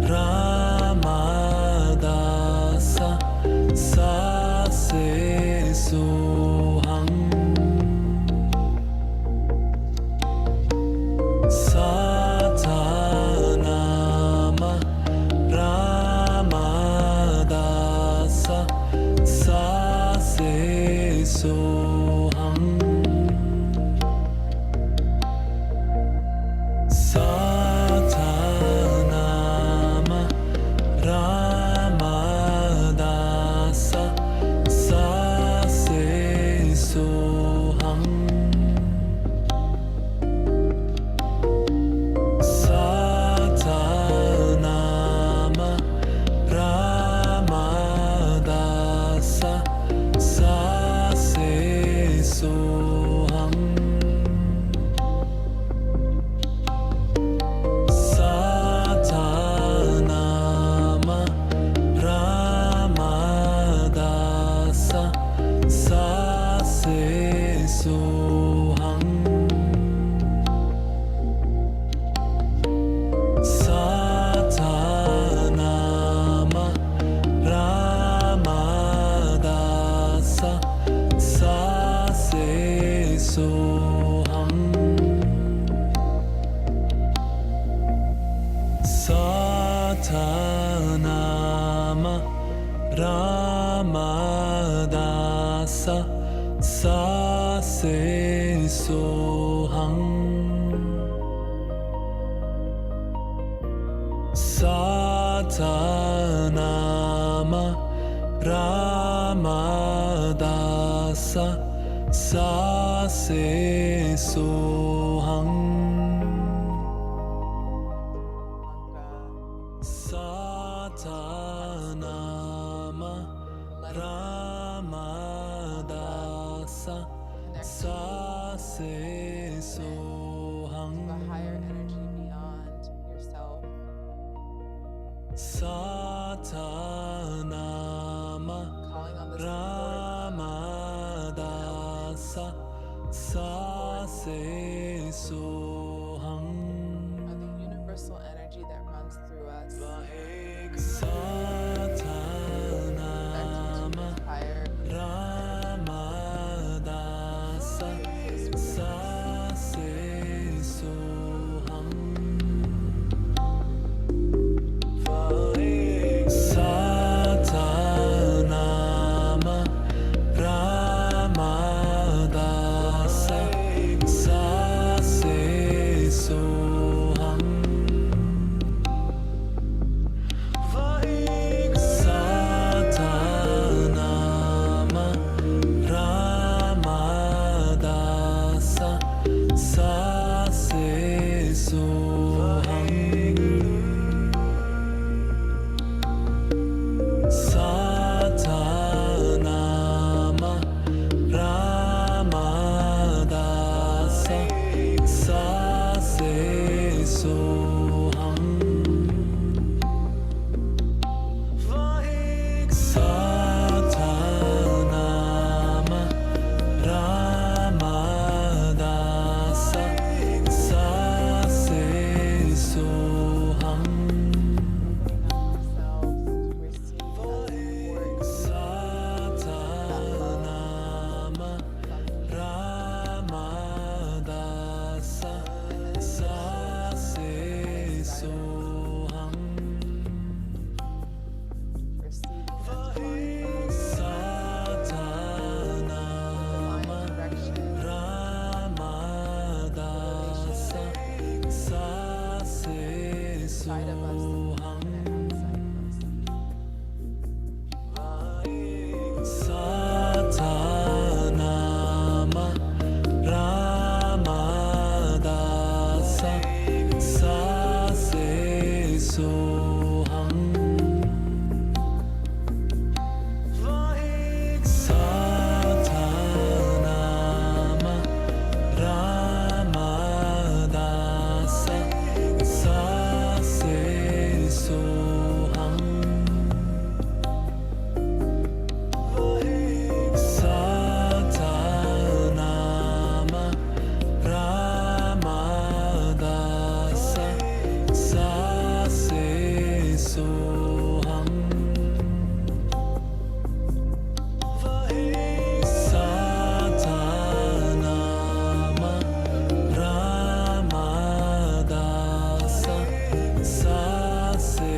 Speaker 3: Ramadasa Sase soham Satanama Ramadasa Sase soham Satanama Ramadasa Sase soham Satanama Ramadasa Sase soham Satanama Ramadasa Sase soham Satanama Ramadasa Sase soham Satanama Ramadasa Sase soham Satanama Ramadasa Sase soham Satanama Ramadasa Sase soham
Speaker 1: The higher energy beyond yourself.
Speaker 3: Satanama
Speaker 1: Calling on the support
Speaker 3: Ramadasa Sase soham
Speaker 1: of the universal energy that runs through us.
Speaker 3: Satanama
Speaker 1: Higher
Speaker 3: Ramadasa Sase soham Satanama Ramadasa Sase soham Soham Satanama Ramadasa Sase Soham Satanama Ramadasa Sase Soham Satanama Ramadasa Sase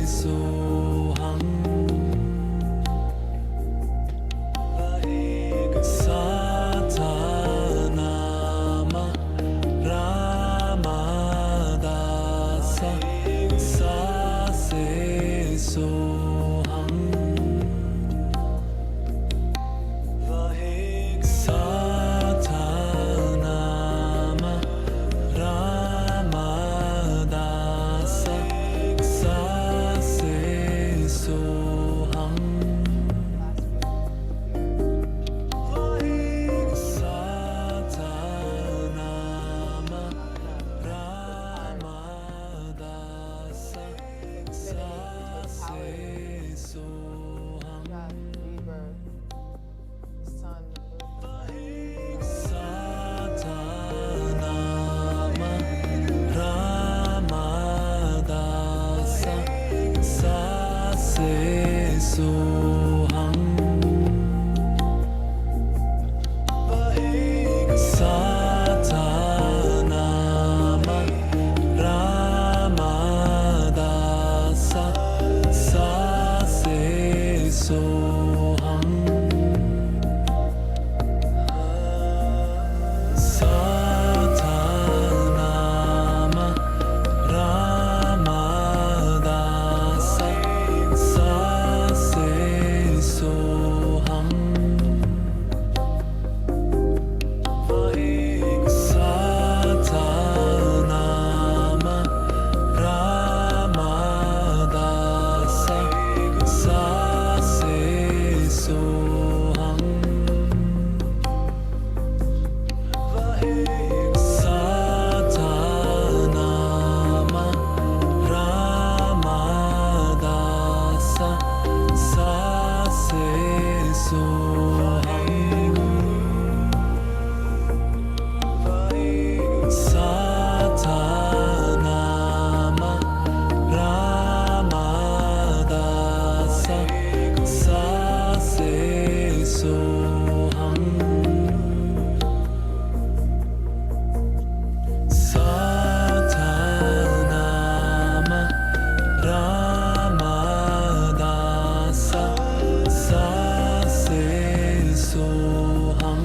Speaker 3: Soham Satanama Ramadasa Sase Soham Satanama Ramadasa Sase Soham Satanama Ramadasa Sase Soham
Speaker 1: Death, rebirth, the sun, the moon,
Speaker 3: Satanama Ramadasa Sase Soham Satanama Ramadasa Sase Soham Satanama Ramadasa Sase Soham Satanama Ramadasa Sase Soham Satanama Ramadasa Sase Soham Satanama Ramadasa Sase Soham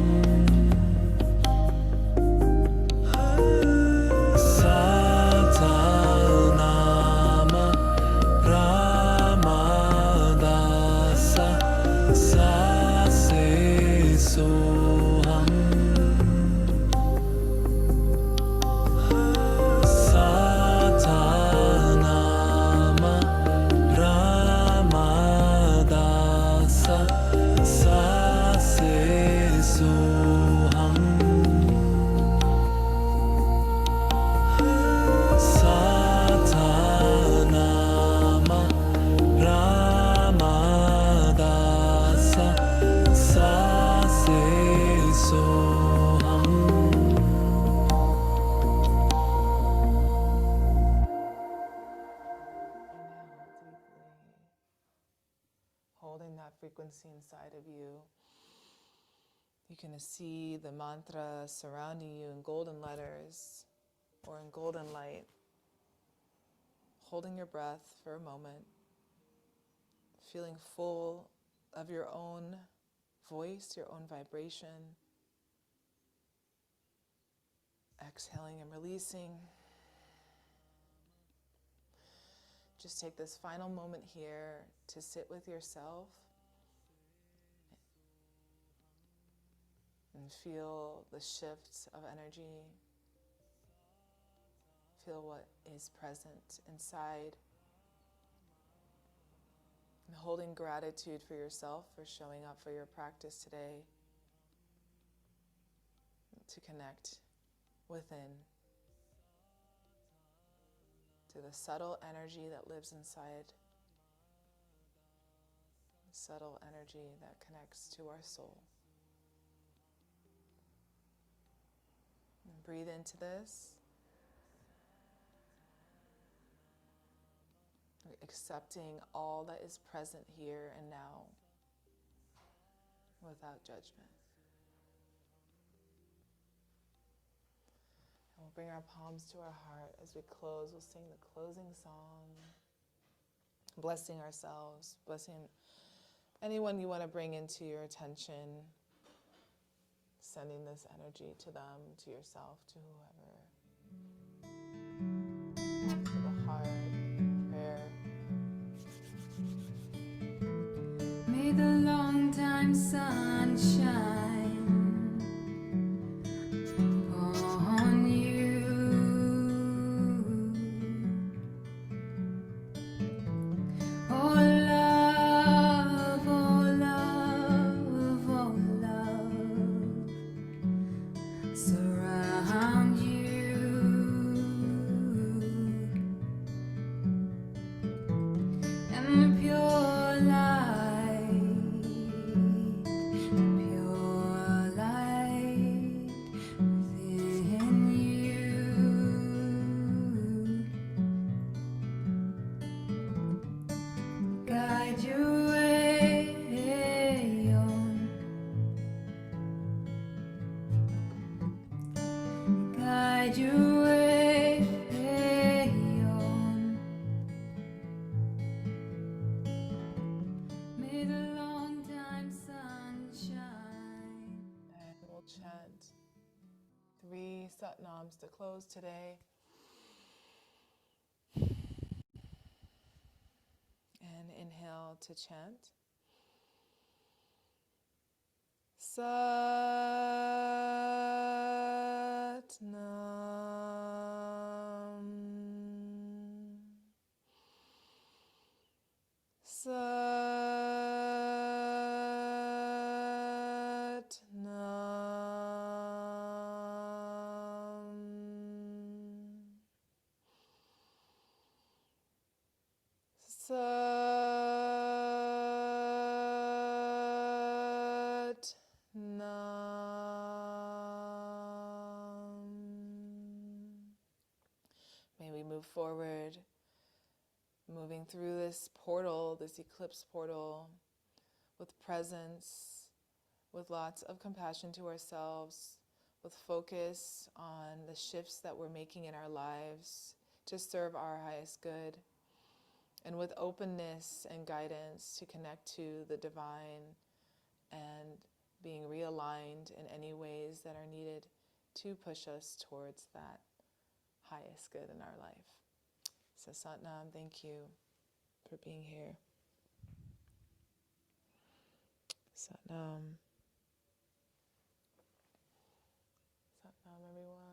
Speaker 3: Satanama Ramadasa Sase Soham Satanama Ramadasa Sase Soham Satanama Ramadasa Sase Soham Satanama Ramadasa Sase Soham
Speaker 1: holding that frequency inside of you. You can see the mantra surrounding you in golden letters or in golden light. Holding your breath for a moment, feeling full of your own voice, your own vibration. Exhaling and releasing. Just take this final moment here to sit with yourself and feel the shifts of energy. Feel what is present inside And holding gratitude for yourself for showing up for your practice today to connect within to the subtle energy that lives inside, the subtle energy that connects to our soul. And breathe into this, accepting all that is present here and now without judgment. And we'll bring our palms to our heart. As we close, we'll sing the closing song, blessing ourselves, blessing anyone you want to bring into your attention, sending this energy to them, to yourself, to whoever. To the heart, prayer.
Speaker 4: May the long time sun shine upon you. Oh love, oh love, oh love, surround you. And the pure light within you, guide your way on, guide your way on. May the long time sun shine.
Speaker 1: And we'll chant 3 Satnams to close today. And inhale to chant. Satnam. May we move forward, moving through this portal, this eclipse portal, with presence, with lots of compassion to ourselves, with focus on the shifts that we're making in our lives to serve our highest good, and with openness and guidance to connect to the divine and being realigned in any ways that are needed to push us towards that highest good in our life. So Satnam, thank you for being here. Satnam. Satnam, everyone.